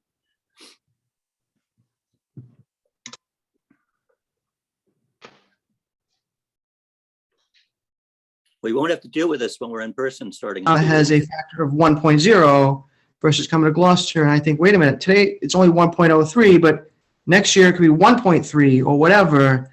S2: We won't have to deal with this when we're in person starting. in 2
S5: Has a
S2: weeks.
S5: factor of 1.0 versus coming to Gloucester. And I think, wait a minute, today it's only 1.03, but next year it could be 1.3 or whatever.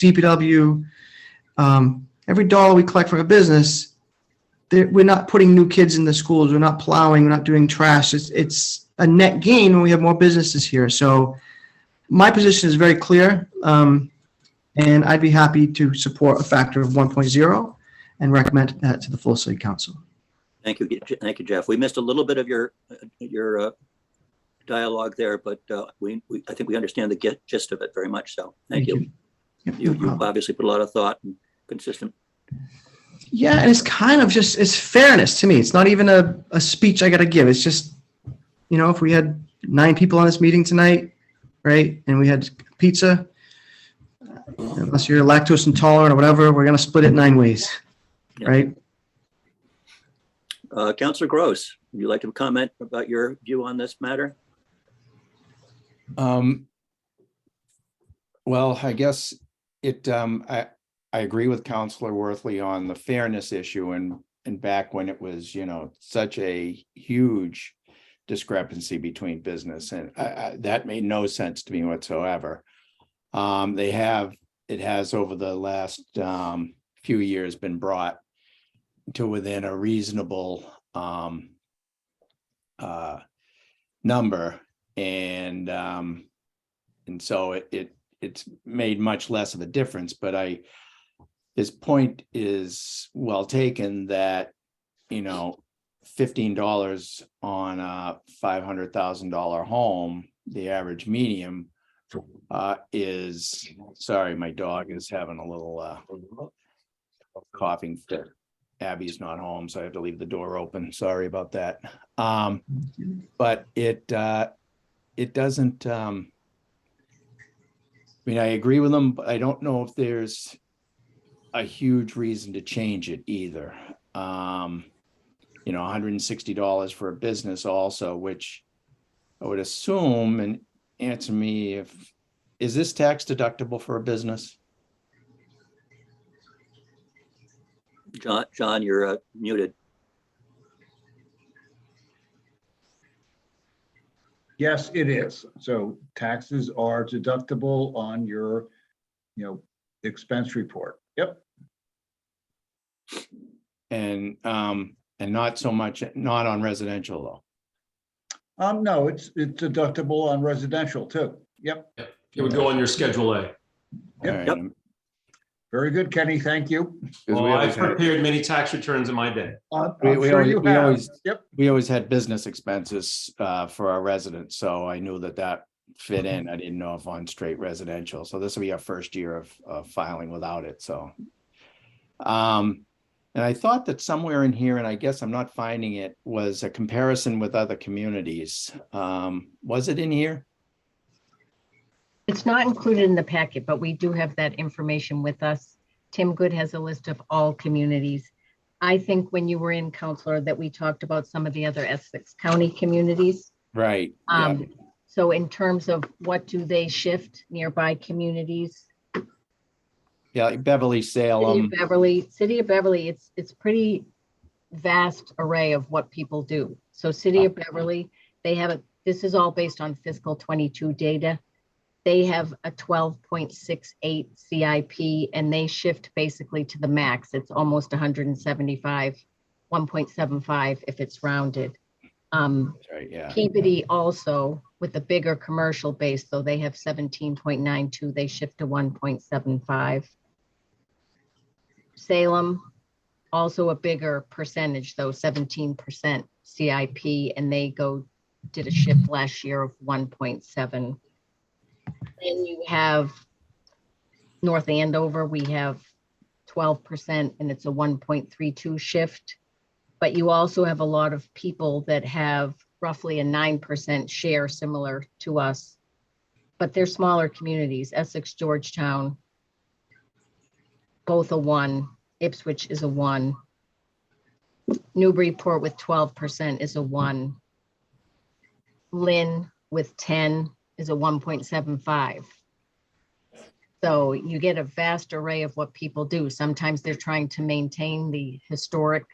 S5: DPW, every dollar we collect from a business, we're not putting new kids in the schools. We're not plowing. We're not doing trash. It's a net gain when we have more businesses here. So my position is very clear, and I'd be happy to support a factor of 1.0 and recommend that to the full city council.
S2: Thank you, Jeff. We missed a little bit of your dialogue there, but I think we understand the gist of it very much. So thank you.
S5: Yep, no
S2: You
S5: problem.
S2: obviously put a lot of thought and consistent.
S5: Yeah, and it's kind of just, it's fairness to me. It's not even a speech I got to give. It's just, if we had 9 people on this meeting tonight, right, and we had pizza, unless you're lactose intolerant or whatever, we're going to split it 9 ways,
S2: Yeah.
S5: right?
S2: Councilor Gross, would you like to comment about your view on this matter?
S4: Well, I guess I agree with Councilor Worthley on the fairness issue and back when it was, such a huge discrepancy between business and that made no sense to me whatsoever. It has over the last few years been brought to within a reasonable number, and so it's made much less of a difference. But his point is well taken that $15 on a $500,000 home, the average medium is, sorry, my dog is having a little coughing fit. Abby's not home, so I have to leave the door open. Sorry about that. But it doesn't, I agree with them, but I don't know if there's a huge reason to change it either. $160 for a business also, which I would assume, and answer me is this tax deductible for a business?
S2: John, you're muted.
S10: Yes, it is. So taxes are deductible on your, expense report. Yep.
S4: And not so much, not on residential though.
S10: No, it's deductible on residential too. Yep.
S6: It would go on your Schedule A.
S10: Yep.
S4: Yep.
S10: Very good, Kenny. Thank you.
S6: Well, I've prepared many tax returns in my day.
S10: I'm sure you have. Yep.
S4: We always had business expenses for our residents, so I knew that fit in. I didn't know if on straight residential. So this will be our first year of filing without it. So, and I thought that somewhere in here, and I guess I'm not finding it, was a comparison with other communities. Was it in here?
S11: It's not included in the packet, but we do have that information with us. Tim Good has a list of all communities. I think when you were in, Counselor, that we talked about some of the other Essex County communities.
S4: Right. Yeah.
S11: So in terms of what do they shift nearby communities?
S4: Yeah. Beverly, Salem.
S11: City of Beverly, it's pretty vast array of what people do. So City of Beverly, this is all based on fiscal 22 data. They have a 12.68 CIP and they shift basically to the max. It's almost 175, 1.75 if it's rounded.
S4: That's right. Yeah.
S11: Peabody also with the bigger commercial base, though they have 17.92, they shift to 1.75. Salem, also a bigger percentage though, 17% CIP, and they did a shift last year of 1.7. Then you have North Andover, we have 12% and it's a 1.32 shift. But you also have a lot of people that have roughly a 9% share similar to us. But they're smaller communities, Essex, Georgetown, both a 1, Ipswich is a 1. Newburyport with 12% is a 1. Lynn with 10 is a 1.75. So you get a vast array of what people do. Sometimes they're trying to maintain the historic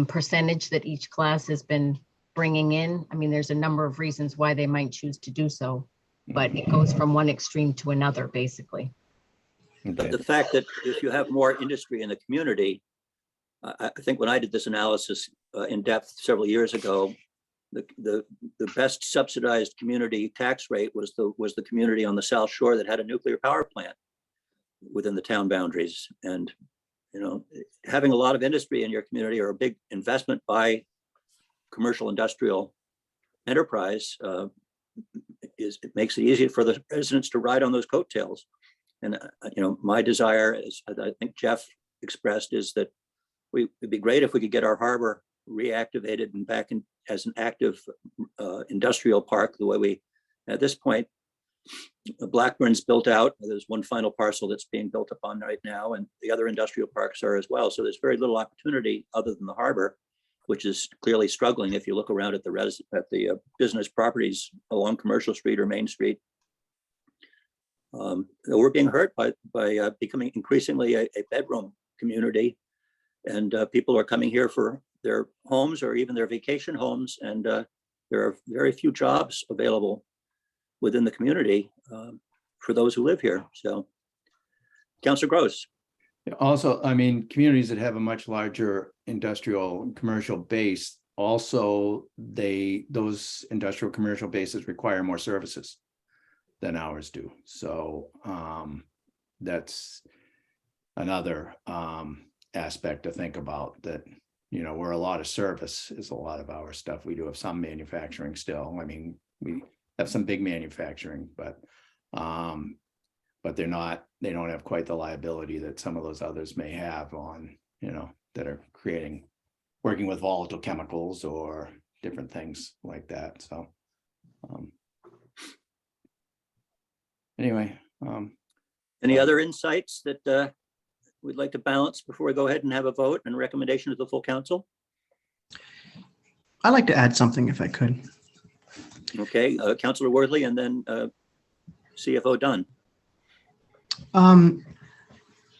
S11: percentage that each class has been bringing in. I mean, there's a number of reasons why they might choose to do so, but it goes from one extreme to another, basically.
S2: But the fact that if you have more industry in the community, I think when I did this analysis in depth several years ago, the best subsidized community tax rate was the community on the South Shore that had a nuclear power plant within the town boundaries. And you know, having a lot of industry in your community or a big investment by commercial industrial enterprise it makes it easier for the residents to ride on those coattails. And you know, my desire, as I think Jeff expressed, is that it'd be great if we could get our harbor reactivated and back in as an active industrial park the way we, at this point, Blackburn's built out. There's one final parcel that's being built upon right now, and the other industrial parks are as well. So there's very little opportunity other than the harbor, which is clearly struggling if you look around at the business properties along Commercial Street or Main Street. We're being hurt by becoming increasingly a bedroom community, and people are coming here for their homes or even their vacation homes, and there are very few jobs available within the community for those who live here. So, Councilor Gross.
S4: Also, I mean, communities that have a much larger industrial and commercial base, also those industrial commercial bases require more services than ours do. So that's another aspect to think about, that, you know, we're a lot of service is a lot of our stuff. We do have some manufacturing still. I mean, we have some big manufacturing, but they don't have quite the liability that some of those others may have on, you know, that are working with volatile chemicals or different things like that. So anyway.
S2: Any other insights that we'd like to balance before we go ahead and have a vote and recommendation to the full council?
S5: I'd like to add something if I could.
S2: Okay, Councilor Worthley and then CFO Dunn.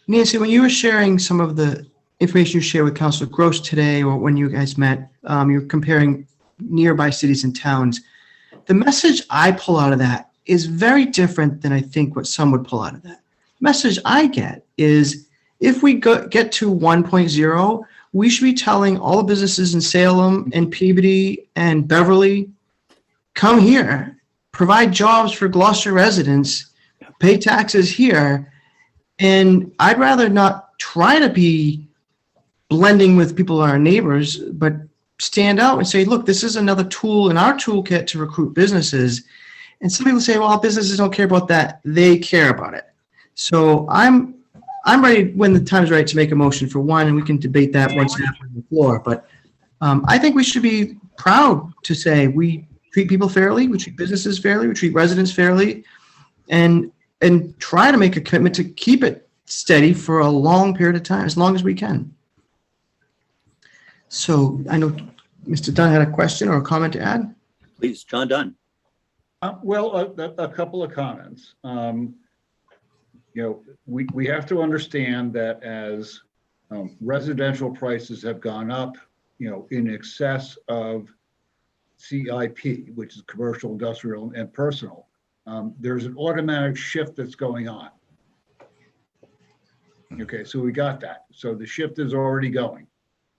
S5: Nancy, when you were sharing some of the information you shared with Councilor Gross today, or when you guys met, you're comparing nearby cities and towns. The message I pull out of that is very different than I think what some would pull out of that. Message I get is, if we get to 1.0, we should be telling all the businesses in Salem and Peabody and Beverly, come here, provide jobs for Gloucester residents, pay taxes here. And I'd rather not try to be blending with people, our neighbors, but stand out and say, look, this is another tool in our toolkit to recruit businesses. And some people say, well, businesses don't care about that. They care about it. So I'm ready when the time's right to make a motion for one, and we can debate that once after on the floor. But I think we should be proud to say we treat people fairly, we treat businesses fairly, we treat residents fairly, and try to make a commitment to keep it steady for a long period of time, as long as we can. So I know Mr. Dunn had a question or a comment to add.
S2: Please, John Dunn.
S10: Well, a couple of comments. We have to understand that as residential prices have gone up, in excess of CIP, which is commercial, industrial, and personal, there's an automatic shift that's going on. Okay, so we got that. So the shift is already going.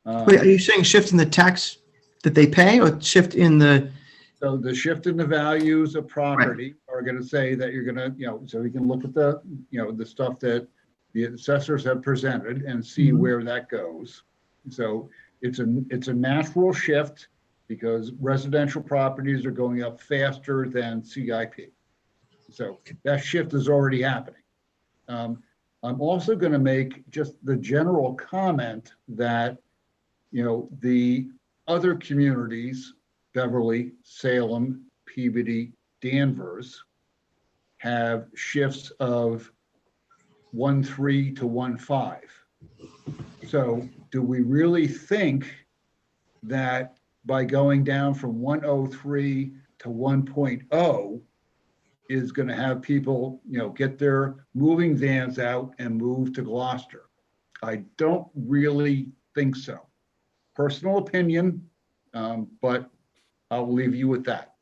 S5: Wait, are you saying shift in the tax that they pay or shift in the?
S10: So the shift in the values of property are going to say that you're going to, so we can look at the, the stuff that the assessors have presented and see where that goes. So it's a natural shift because residential properties are going up faster than CIP. So that shift is already happening. I'm also going to make just the general comment that, the other communities, Beverly, Salem, Peabody, Danvers, have shifts of 1.3 to 1.5. So do we really think that by going down from 103 to 1.0 is going to have people, get their moving vans out and move to Gloucester? I don't really think so. Personal opinion, but I'll leave you with that.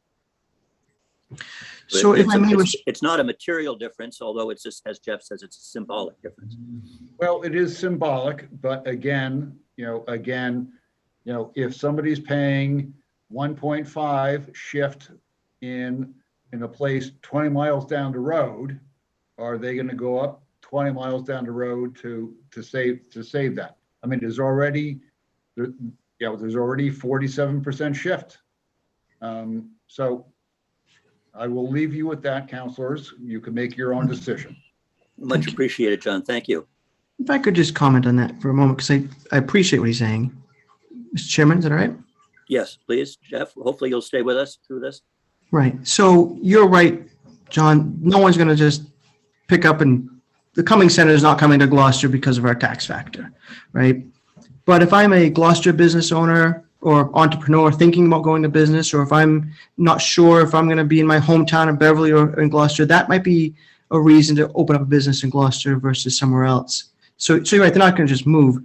S5: So if I may,
S2: It's not a material difference, although it's just, as Jeff says, it's a symbolic difference.
S10: Well, it is symbolic, but again, if somebody's paying 1.5 shift in a place 20 miles down the road, are they going to go up 20 miles down the road to save that? I mean, there's already 47% shift. So I will leave you with that, counselors. You can make your own decision.
S2: Much appreciated, John. Thank you.
S5: if I could just comment on that for a moment, because I appreciate what he's saying. Mr. Chairman, is that all right?
S2: Yes, please, Jeff. Hopefully you'll stay with us through this.
S5: Right. So you're right, John. No one's going to just pick up and the Cummings Center is not coming to Gloucester because of our tax factor, right? But if I'm a Gloucester business owner or entrepreneur thinking about going to business, or if I'm not sure if I'm going to be in my hometown of Beverly or in Gloucester, that might be a reason to open up a business in Gloucester versus somewhere else. So you're right, they're not going to just move.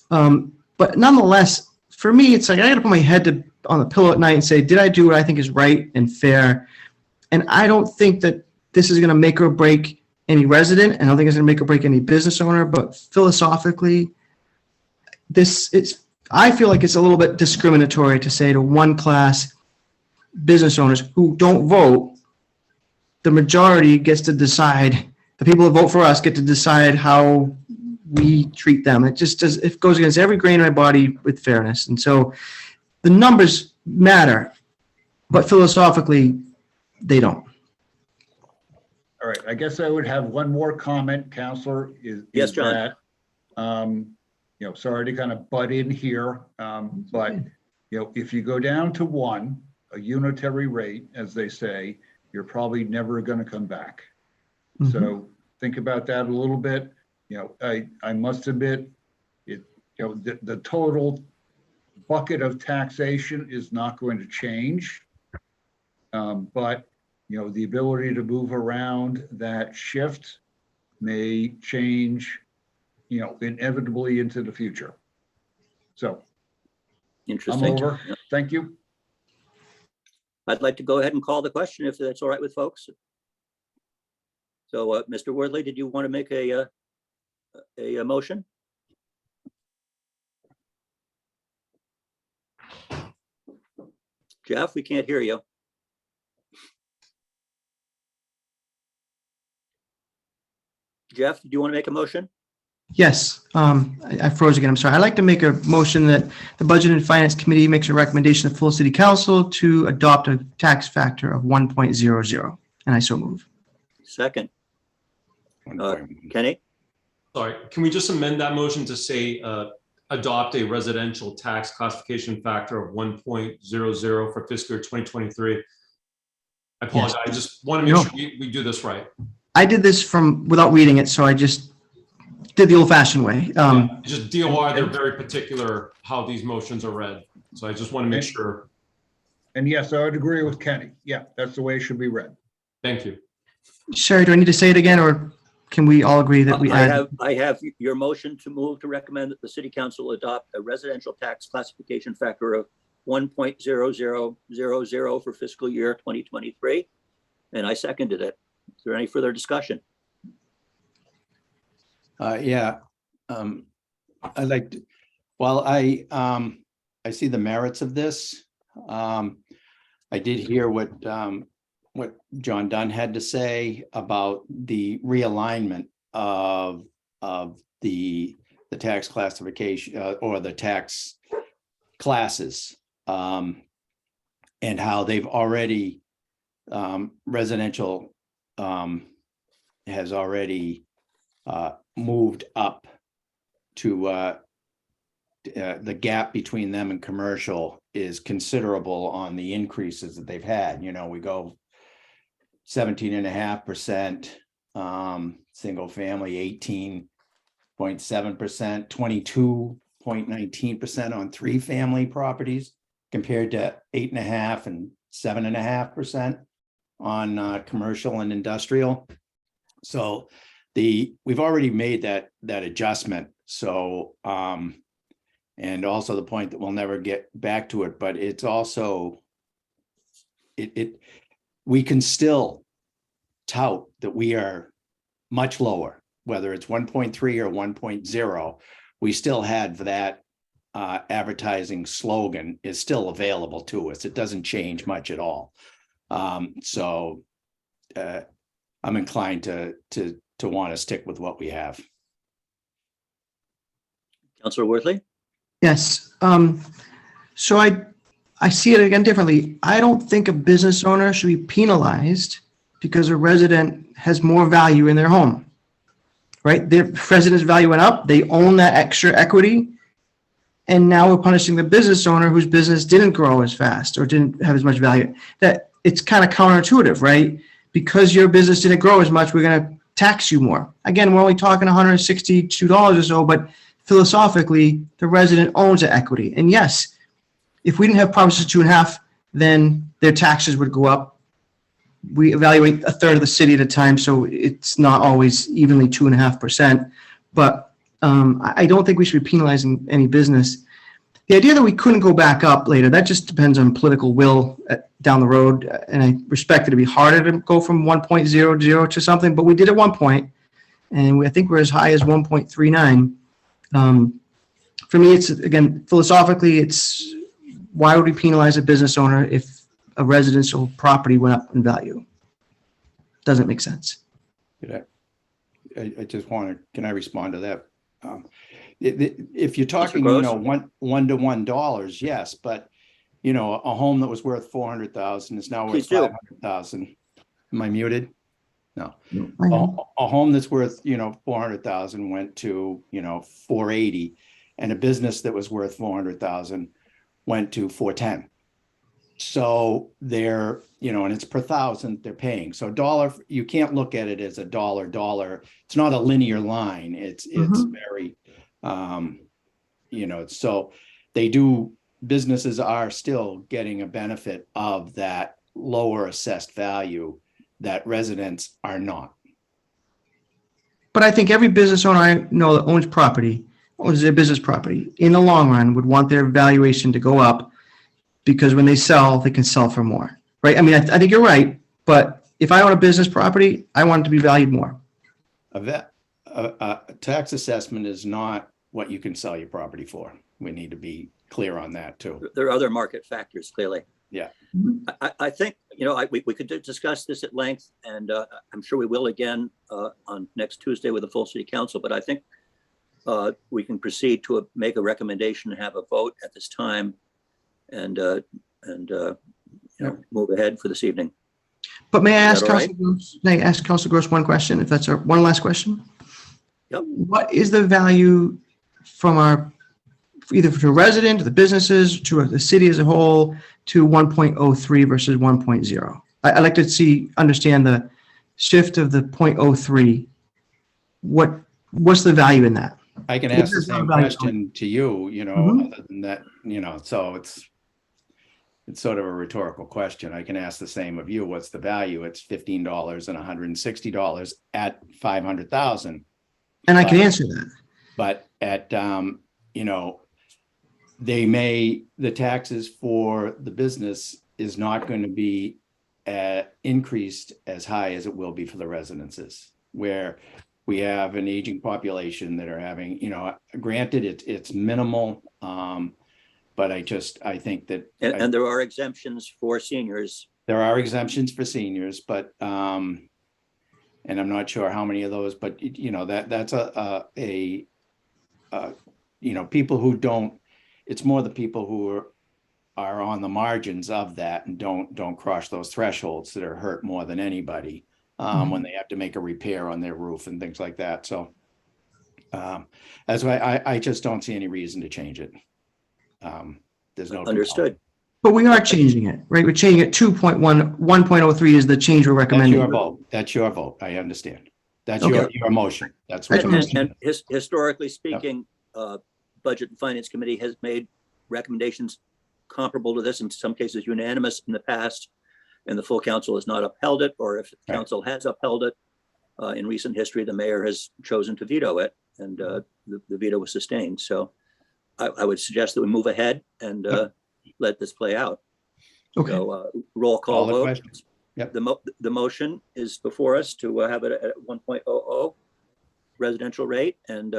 S5: But nonetheless, for me, it's like I got to put my head on the pillow at night and say, did I do what I think is right and fair? And I don't think that this is going to make or break any resident. And I don't think it's going to make or break any business owner. But philosophically, I feel like it's a little bit discriminatory to say to one class business owners who don't vote, the majority gets to decide, the people that vote for us get to decide how we treat them. It just does, it goes against every grain of my body with fairness. And so the numbers matter, but philosophically, they don't.
S10: All right, I guess I would have one more comment, Counselor,
S2: Yes, John.
S10: that, sorry to kind of butt in here, but, if you go down to one, a unitary rate, as they say, you're probably never going to come back.
S5: Mhm.
S10: So think about that a little bit. I must admit, the total bucket of taxation is not going to change. But, the ability to move around that shift may change, inevitably into the future. So I'm
S2: Interesting.
S10: over. Thank you.
S2: I'd like to go ahead and call the question if that's all right with folks. So, Mr. Worthley, did you want to make a motion? Jeff, we can't hear you. Jeff, do you want to make a motion?
S5: Yes, I froze again. I'm sorry. I'd like to make a motion that the Budget and Finance Committee makes a recommendation to full City Council to adopt a tax factor of 1.00, and I so move.
S2: Second. Kenny?
S6: Sorry, can we just amend that motion to say, adopt a residential tax classification factor of 1.00 for fiscal year 2023? I apologize. I just want to make sure we do this right.
S5: I did this without reading it, so I just did the old fashioned way.
S6: Just DOR, they're very particular how these motions are read. So I just want to make sure.
S10: And yes, I would agree with Kenny. Yeah, that's the way it should be read.
S6: Thank you.
S5: Sherry, do I need to say it again, or can we all agree that we add?
S2: I have your motion to move to recommend that the city council adopt a residential tax classification factor of 1.0000 for fiscal year 2023. And I seconded it. Is there any further discussion?
S4: Yeah. I like, while I see the merits of this, I did hear what John Dunn had to say about the realignment of the tax classification or the tax classes, and how they've already residential has already moved up to the gap between them and commercial is considerable on the increases that they've had. You know, we go 17.5%, single family 18.7%, 22.19% on 3-family properties compared to 8.5% and 7.5% on commercial and industrial. So we've already made that adjustment. So and also the point that we'll never get back to it, but it's also we can still tout that we are much lower, whether it's 1.3 or 1.0. We still had that advertising slogan is still available to us. It doesn't change much at all. So I'm inclined to want to stick with what we have.
S2: Councilor Worthley?
S5: Yes. So I see it again differently. I don't think a business owner should be penalized because a resident has more value in their home, right? Their residence value went up. They own that extra equity. And now we're punishing the business owner whose business didn't grow as fast or didn't have as much value. That it's kind of counterintuitive, right? Because your business didn't grow as much, we're going to tax you more. Again, we're only talking $162 or so, but philosophically, the resident owns the equity. And yes, if we didn't have Proposition 2.5, then their taxes would go up. We evaluate a third of the city at a time, so it's not always evenly 2.5%. But I don't think we should be penalizing any business. The idea that we couldn't go back up later, that just depends on political will down the road. And I respect it to be harder to go from 1.00 to something, but we did at one point, and I think we're as high as 1.39. For me, it's, again, philosophically, it's why would we penalize a business owner if a residential property went up in value? Doesn't make sense.
S4: I just want to, can I respond to that? If you're talking, you know, one to $1, yes, but you know, a home that was worth 400,000 is now worth 500,000. Am I muted? No. A home that's worth, you know, 400,000 went to, you know, 480, and a business that was worth 400,000 went to 410. So they're, you know, and it's per thousand they're paying. So dollar, you can't look at it as a dollar. It's not a linear line. It's very, you know, so businesses are still getting a benefit of that lower assessed value that residents are not.
S5: But I think every business owner I know that owns property, owns their business property, in the long run would want their valuation to go up, because when they sell, they can sell for more, right? I mean, I think you're right, but if I own a business property, I want it to be valued more.
S4: A tax assessment is not what you can sell your property for. We need to be clear on that too.
S2: There are other market factors, clearly.
S4: Yeah.
S2: I think, you know, we could discuss this at length, and I'm sure we will again on next Tuesday with the full city council, but I think we can proceed to make a recommendation and have a vote at this time, and you know, move ahead for this evening.
S5: But may I ask
S2: Councilor
S5: Gross, may I ask Councilor Gross one question, if that's one last question?
S2: Yep.
S5: What is the value from either to a resident, to the businesses, to the city as a whole, to 1.03 versus 1.0? I'd like to understand the shift of the 0.03. What what's the value in that?
S4: I can
S5: What
S4: ask the
S5: is our
S4: same
S5: value?
S4: question to you,
S5: Mhm.
S4: other than that, so it's sort of a rhetorical question. I can ask the same of you. What's the value? It's $15 and $160 at 500,000.
S5: And I can answer that.
S4: But at, the taxes for the business is not going to be increased as high as it will be for the residences, where we have an aging population that are having, granted, it's minimal. But I think that.
S2: And there are exemptions for seniors.
S4: There are exemptions for seniors, but, and I'm not sure how many of those, but that's people who don't, it's more the people who are on the margins of that and don't cross those thresholds that are hurt more than anybody when they have to make a repair on their roof and things like that. So that's why I just don't see any reason to change it. There's no.
S2: Understood.
S5: But we are changing it, right? We're changing it 1.03 is the change we're
S4: That's
S5: recommending.
S4: your vote. That's your vote. I understand. That's
S5: Okay.
S4: your motion. That's what.
S2: And historically speaking, Budget and Finance Committee has made recommendations comparable to this, in some cases unanimous in the past, and the full council has not upheld it, or if the council has upheld it, in recent history, the mayor has chosen to veto it, and the veto was sustained. So I would suggest that we move ahead and let this play out.
S5: Okay.
S2: So roll call
S4: Call the
S2: vote.
S4: question. Yep.
S2: The motion is before us to have it at 1.00 residential rate, and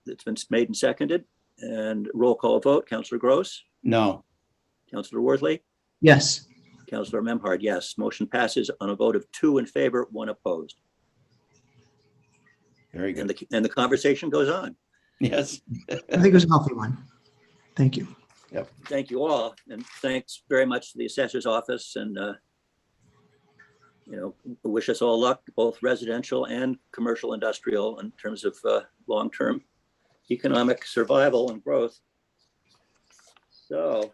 S2: it's been made and seconded. And roll call vote, Councillor Gross,
S4: No.
S2: Councillor Worthley,
S5: Yes.
S2: Councillor Memhard, yes. Motion passes on a vote of 2 in favor, 1 opposed.
S4: Very good.
S2: And the conversation goes on.
S4: Yes.
S5: I think it was a healthy one. Thank you.
S2: Thank you all, and thanks very much to the assessor's office, and wish us all luck, both residential and commercial industrial, in terms of long-term economic survival and growth. So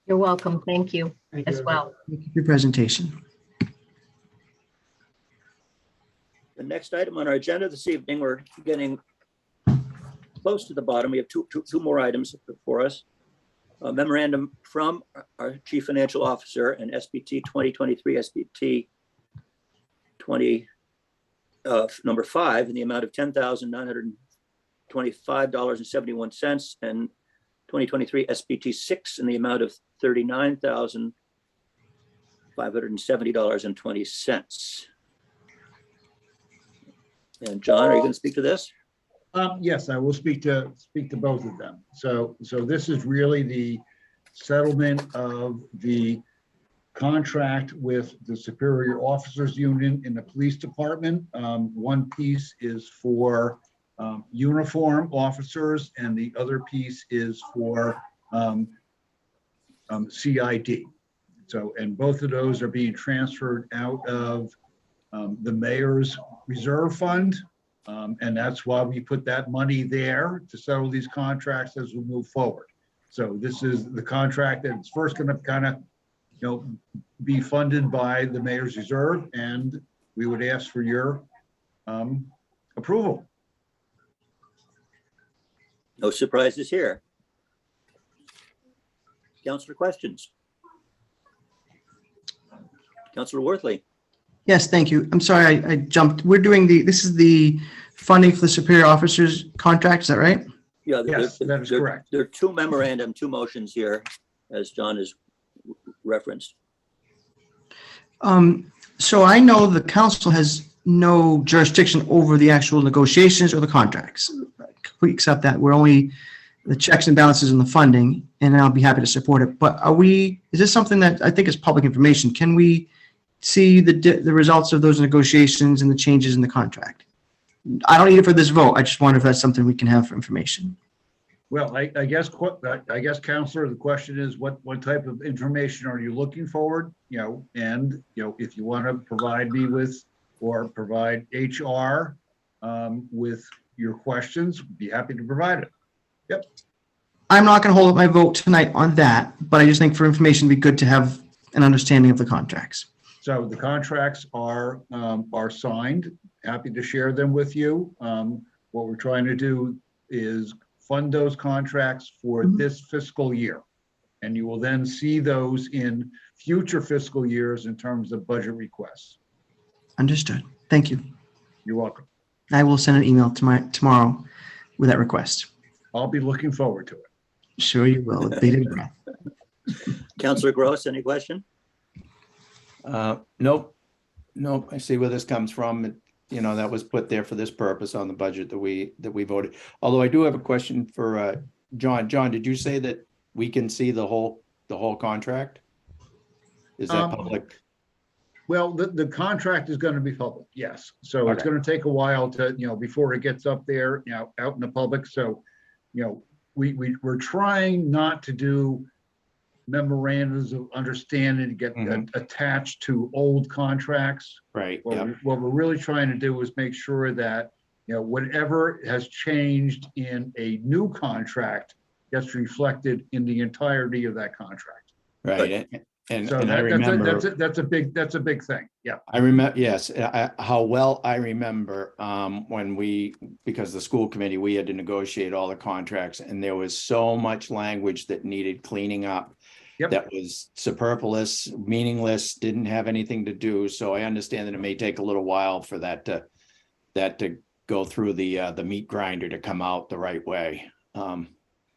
S11: You're welcome. Thank you as well.
S5: Thank you for your presentation.
S2: the next item on our agenda this evening, we're getting close to the bottom. We have two more items before us. A memorandum from our Chief Financial Officer and SPT 2023 SPT 20 number 5 in the amount of $10,925.71 and 2023 SPT 6 in the amount of $39,570.20. And John, are you going to speak to this?
S10: Yes, I will speak to both of them. So this is really the settlement of the contract with the Superior Officers Union in the Police Department. One piece is for uniform officers, and the other piece is for CID. So, and both of those are being transferred out of the mayor's reserve fund. And that's why we put that money there to settle these contracts as we move forward. So this is the contract that's first going to kind of, be funded by the mayor's reserve, and we would ask for your approval.
S2: No surprises here. Councillor, questions? Councillor Worthley.
S5: Yes, thank you. I'm sorry, I jumped. We're doing this is the funding for the Superior Officers contract, is that right?
S2: Yeah,
S10: Yes, that is correct.
S2: There are two motions here, as John has referenced.
S5: So I know the council has no jurisdiction over the actual negotiations or the contracts. We accept that. We're only the checks and balances in the funding, and I'll be happy to support it. But is this something that I think is public information? Can we see the results of those negotiations and the changes in the contract? I don't need it for this vote. I just wonder if that's something we can have for information.
S10: Well, I guess, Counselor, the question is what type of information are you looking forward? And if you want to provide me with, or provide HR with your questions, be happy to provide it. Yep.
S5: I'm not going to hold up my vote tonight on that, but I just think for information, it'd be good to have an understanding of the contracts.
S10: So the contracts are signed. Happy to share them with you. What we're trying to do is fund those contracts for this fiscal year. And you will then see those in future fiscal years in terms of budget requests.
S5: Understood. Thank you.
S10: You're welcome.
S5: I will send an email tomorrow with that request.
S10: I'll be looking forward to it.
S5: Sure you will, with bated breath.
S2: Counselor Gross, any question?
S4: Nope. I see where this comes from. You know, that was put there for this purpose on the budget that we voted. Although I do have a question for John. John, did you say that we can see the whole contract? Is that public?
S10: Well, the contract is going to be public, yes. So it's
S4: Okay.
S10: going to take a while to, before it gets up there, out in the public. So, we're trying not to do memorandums of understanding to get attached to old contracts.
S4: Right.
S10: What
S4: Yeah.
S10: what we're really trying to do is make sure that, whatever has changed in a new contract gets reflected in the entirety of that contract.
S4: Right. And
S10: So
S4: I remember.
S10: that's a big thing. Yeah.
S4: I remember, yes, how well I remember when because the school committee, we had to negotiate all the contracts and there was so much language that needed cleaning up.
S10: Yep.
S4: That was superfluous, meaningless, didn't have anything to do. So I understand that it may take a little while for that to go through the meat grinder to come out the right way.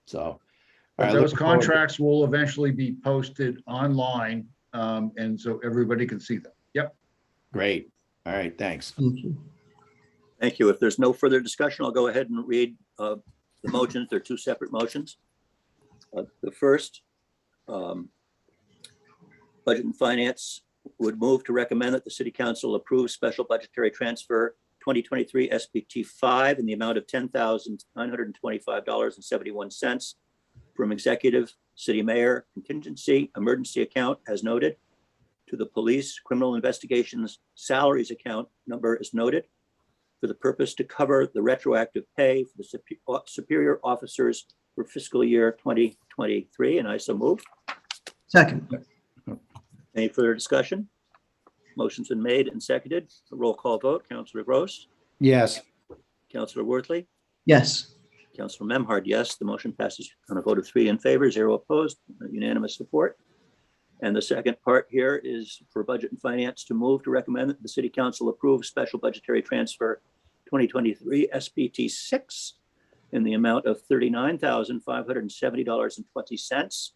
S4: So.
S10: But
S4: I
S10: those
S4: look forward to-
S10: contracts will eventually be posted online, and so everybody can see them. Yep.
S4: Great. All right, thanks.
S5: Thank you.
S2: Thank you. If there's no further discussion, I'll go ahead and read the motions. They're two separate motions. The first, Budget and Finance would move to recommend that the City Council approve special budgetary transfer 2023 SPT 5 in the amount of $10,925.71 from executive, city mayor, contingency, emergency account as noted, to the police criminal investigations salaries account number as noted, for the purpose to cover the retroactive pay for the superior officers for fiscal year 2023, and I so move.
S5: Second.
S2: Any further discussion? Motion's been made and seconded. A roll call vote. Councillor Gross,
S4: Yes.
S2: Councillor Worthley,
S5: Yes.
S2: Councillor Memhard, yes. The motion passes on a vote of 3 in favor, 0 opposed, unanimous support. And the second part here is for Budget and Finance to move to recommend that the City Council approve special budgetary transfer 2023 SPT 6 in the amount of $39,570.20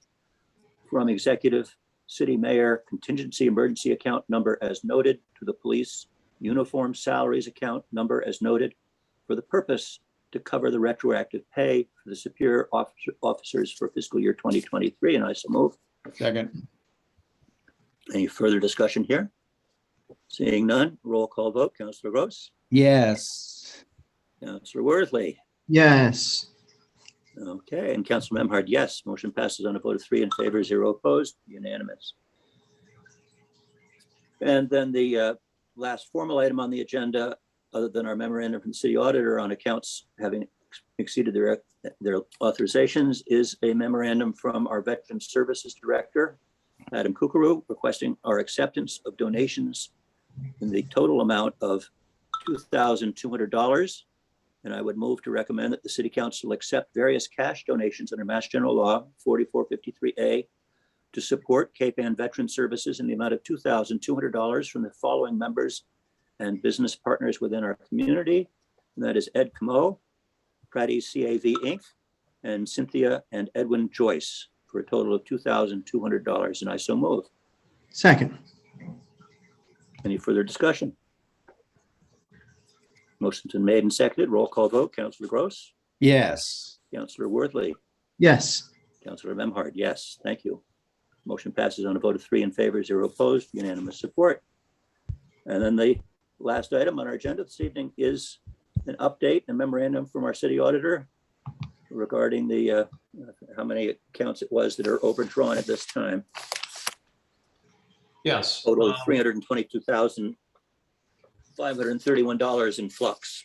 S2: from executive, city mayor, contingency emergency account number as noted, to the police uniform salaries account number as noted, for the purpose to cover the retroactive pay for the superior officers for fiscal year 2023, and I so move.
S4: Second.
S2: Any further discussion here? Seeing none, roll call vote. Councillor Gross,
S4: Yes.
S2: Councillor Worthley,
S5: Yes.
S2: okay, and Councillor Memhard, yes. Motion passes on a vote of 3 in favor, 0 opposed, unanimous. And then the last formal item on the agenda, other than our memorandum from the city auditor on accounts having exceeded their authorizations, is a memorandum from our Veteran Services Director, Adam Kukuru, requesting our acceptance of donations in the total amount of $2,200. And I would move to recommend that the City Council accept various cash donations under Mass General Law 4453A to support Cape Ann Veteran Services in the amount of $2,200 from the following members and business partners within our community. And that is Ed Camo, Pratty's CAV Inc., and Cynthia and Edwin Joyce, for a total of $2,200. And I so move.
S5: Second.
S2: Any further discussion? Motion's been made and seconded. Roll call vote. Councillor Gross,
S4: Yes.
S2: Councillor Worthley,
S5: Yes.
S2: Councillor Memhard, yes. Thank you. Motion passes on a vote of 3 in favor, 0 opposed, unanimous support. And then the last item on our agenda this evening is an update, a memorandum from our city auditor regarding the how many accounts it was that are overdrawn at this time.
S6: Yes.
S2: Total of $322,531 in flux.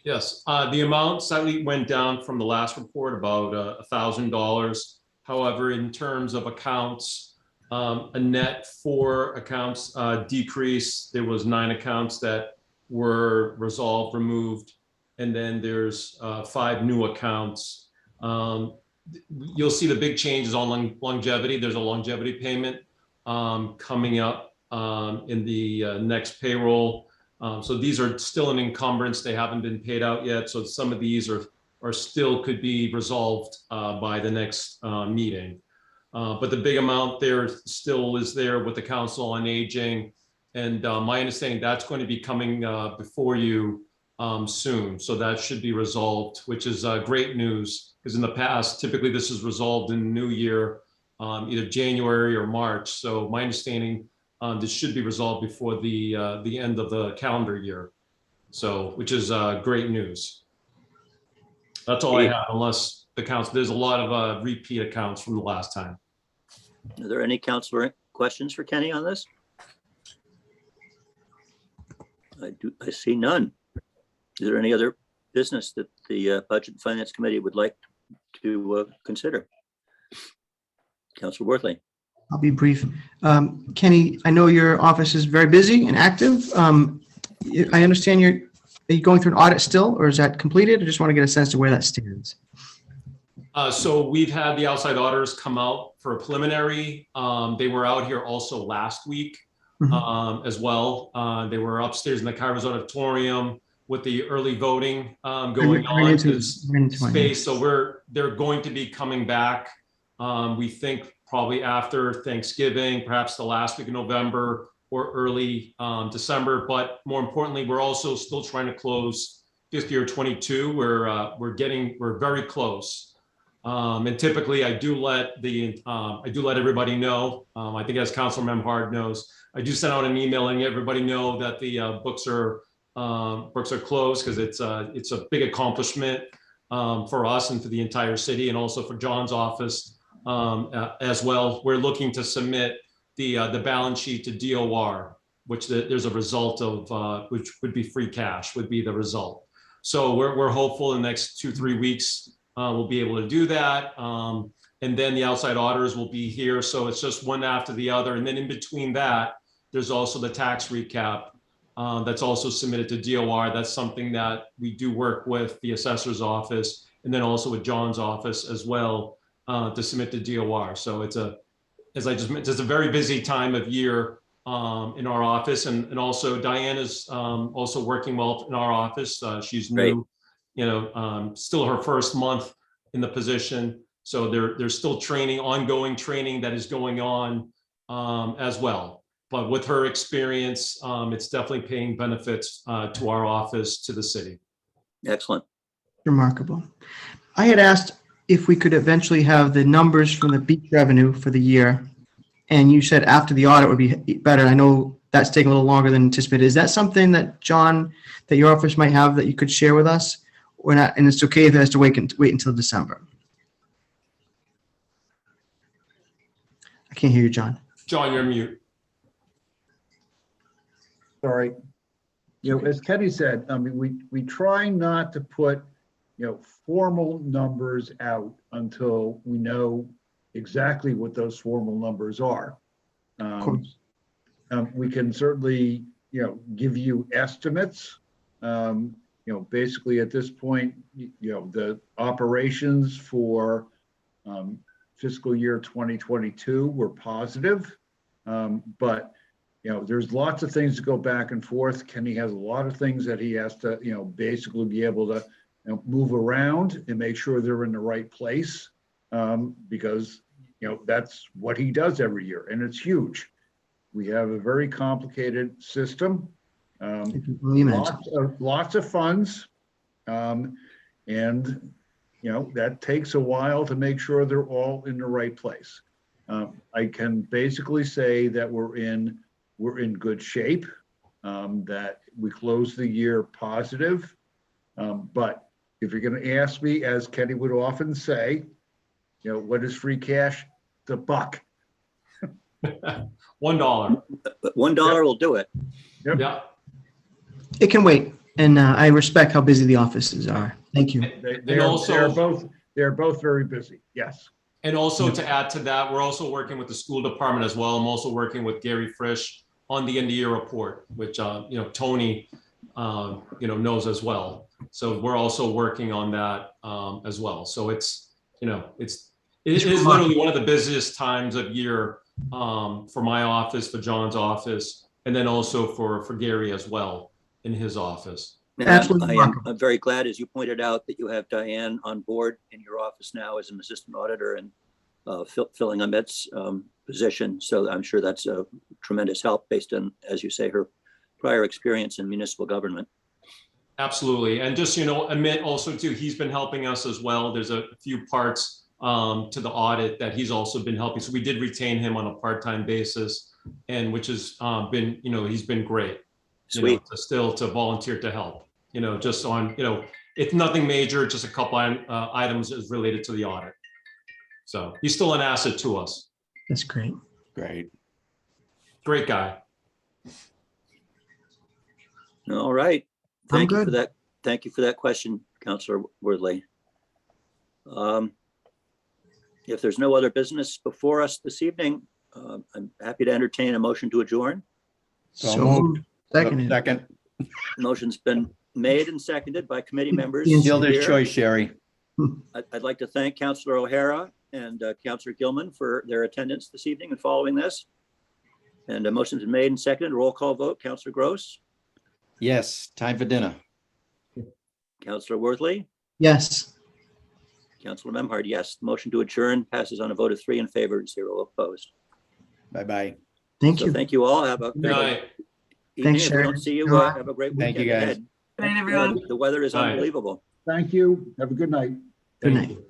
S6: Yes, the amount slightly went down from the last report, about $1,000. However, in terms of accounts, a net 4 accounts decrease. There was 9 accounts that were resolved, removed. And then there's 5 new accounts. You'll see the big changes on longevity. There's a longevity payment coming up in the next payroll. So these are still an encumbrance. They haven't been paid out yet. So some of these are still could be resolved by the next meeting. But the big amount there still is there with the Council on Aging. And my understanding that's going to be coming before you soon. So that should be resolved, which is great news, because in the past, typically this is resolved in the new year, either January or March. So my understanding, this should be resolved before the end of the calendar year. So, which is great news. That's all I have, unless the council, there's a lot of repeat accounts from the last time.
S2: Are there any councilor questions for Kenny on this? I see none. Is there any other business that the Budget and Finance Committee would like to consider? Councilor Worthley.
S5: I'll be brief. Kenny, I know your office is very busy and active. I understand are you going through an audit still, or is that completed? I just want to get a sense of where that stands.
S6: So we've had the outside auditors come out for a preliminary. They were out here also last week as well. They were upstairs in the Kairos Auditorium with the early voting going on space. So they're going to be coming back. We think probably after Thanksgiving, perhaps the last week of November or early December. But more importantly, we're also still trying to close fiscal year 22. We're very close. And typically I do let everybody know. I think as Councilor Memhard knows, I do send out an email and let everybody know that the books are closed, because it's a big accomplishment for us and for the entire city, and also for John's office as well. We're looking to submit the balance sheet to DOR, which there's a result of, which would be free cash would be the result. So we're hopeful in the next 2-3 weeks we'll be able to do that. And then the outside auditors will be here. So it's just one after the other. And then in between that, there's also the tax recap that's also submitted to DOR. That's something that we do work with the assessor's office, and then also with John's office as well to submit to DOR. So as I just mentioned, it's a very busy time of year in our office, and also Diane is also working well in our office. She's new, still her first month in the position. So there's still ongoing training that is going on as well. But with her experience, it's definitely paying benefits to our office, to the city.
S2: Excellent.
S5: Remarkable. I had asked if we could eventually have the numbers from the beach revenue for the year, and you said after the audit would be better. I know that's taking a little longer than anticipated. Is that something that, John, that your office might have that you could share with us, or not? And it's okay if it has to wait until December. I can't hear you, John.
S6: John, you're mute.
S10: Sorry. As Kenny said, I mean, we try not to put, formal numbers out until we know exactly what those formal numbers are. We can certainly, give you estimates. Basically at this point, the operations for fiscal year 2022 were positive, but there's lots of things to go back and forth. Kenny has a lot of things that he has to, basically be able to move around and make sure they're in the right place, because, that's what he does every year, and it's huge. We have a very complicated system, lots of funds, and, that takes a while to make sure they're all in the right place. I can basically say that we're in good shape, that we closed the year positive. But if you're going to ask me, as Kenny would often say, what is free cash? The buck.
S6: $1.
S2: $1 will do it.
S10: Yep.
S6: Yeah.
S5: It can wait, and I respect how busy the offices are. Thank you.
S10: They're both very busy. Yes.
S6: And also to add to that, we're also working with the school department as well. I'm also working with Gary Frisch on the end of year report, which Tony knows as well. So we're also working on that as well. So it's, you know, it
S5: It's
S6: is
S5: remarkable.
S6: literally one of the busiest times of year for my office, for John's office, and then also for Gary as well in his office.
S2: And
S5: Absolutely
S2: I'm
S5: remarkable.
S2: very glad, as you pointed out, that you have Diane on board in your office now as an assistant auditor and filling Amit's position. So I'm sure that's a tremendous help based on, as you say, her prior experience in municipal government.
S6: Absolutely. And just, you know, Amit also too, he's been helping us as well. There's a few parts to the audit that he's also been helping. So we did retain him on a part-time basis, and which has been, you know, he's been great. You know,
S2: Sweet.
S6: to volunteer to help, you know, just on, you know, it's nothing major, just a couple items is related to the audit. So he's still an asset to us.
S5: That's great.
S4: Great.
S6: Great guy.
S2: All right.
S5: I'm
S2: Thank you for
S5: good.
S2: that. Thank you for that question, Councillor Worthley. If there's no other business before us this evening, I'm happy to entertain a motion to adjourn.
S4: So
S5: So
S4: moved.
S5: moved. Seconded.
S4: Second,
S2: Motion's been made and seconded by committee members.
S5: Yes.
S4: fielder's
S2: here.
S4: choice, Sherry.
S2: I'd like to thank Councillor O'Hara and Councillor Gilman for their attendance this evening and following this. And a motion's been made and seconded. Roll call vote. Councillor Gross,
S4: Yes, time for dinner.
S2: Councillor Worthley,
S5: Yes.
S2: Councillor Memhard, yes. Motion to adjourn passes on a vote of 3 in favor and 0 opposed.
S4: Bye-bye.
S5: Thank
S2: So
S5: you.
S2: thank you all. Have a
S6: Good
S2: great
S6: night.
S2: evening.
S5: Thanks,
S2: If we don't
S5: Sharon.
S2: see you,
S5: Bye.
S2: have a great
S4: Thank you,
S2: weekend
S4: guys.
S2: ahead.
S10: Good night, everyone.
S2: The weather is
S6: Bye.
S2: unbelievable.
S10: Thank you. Have a good night.
S5: Good
S6: Thank
S5: night.
S6: you.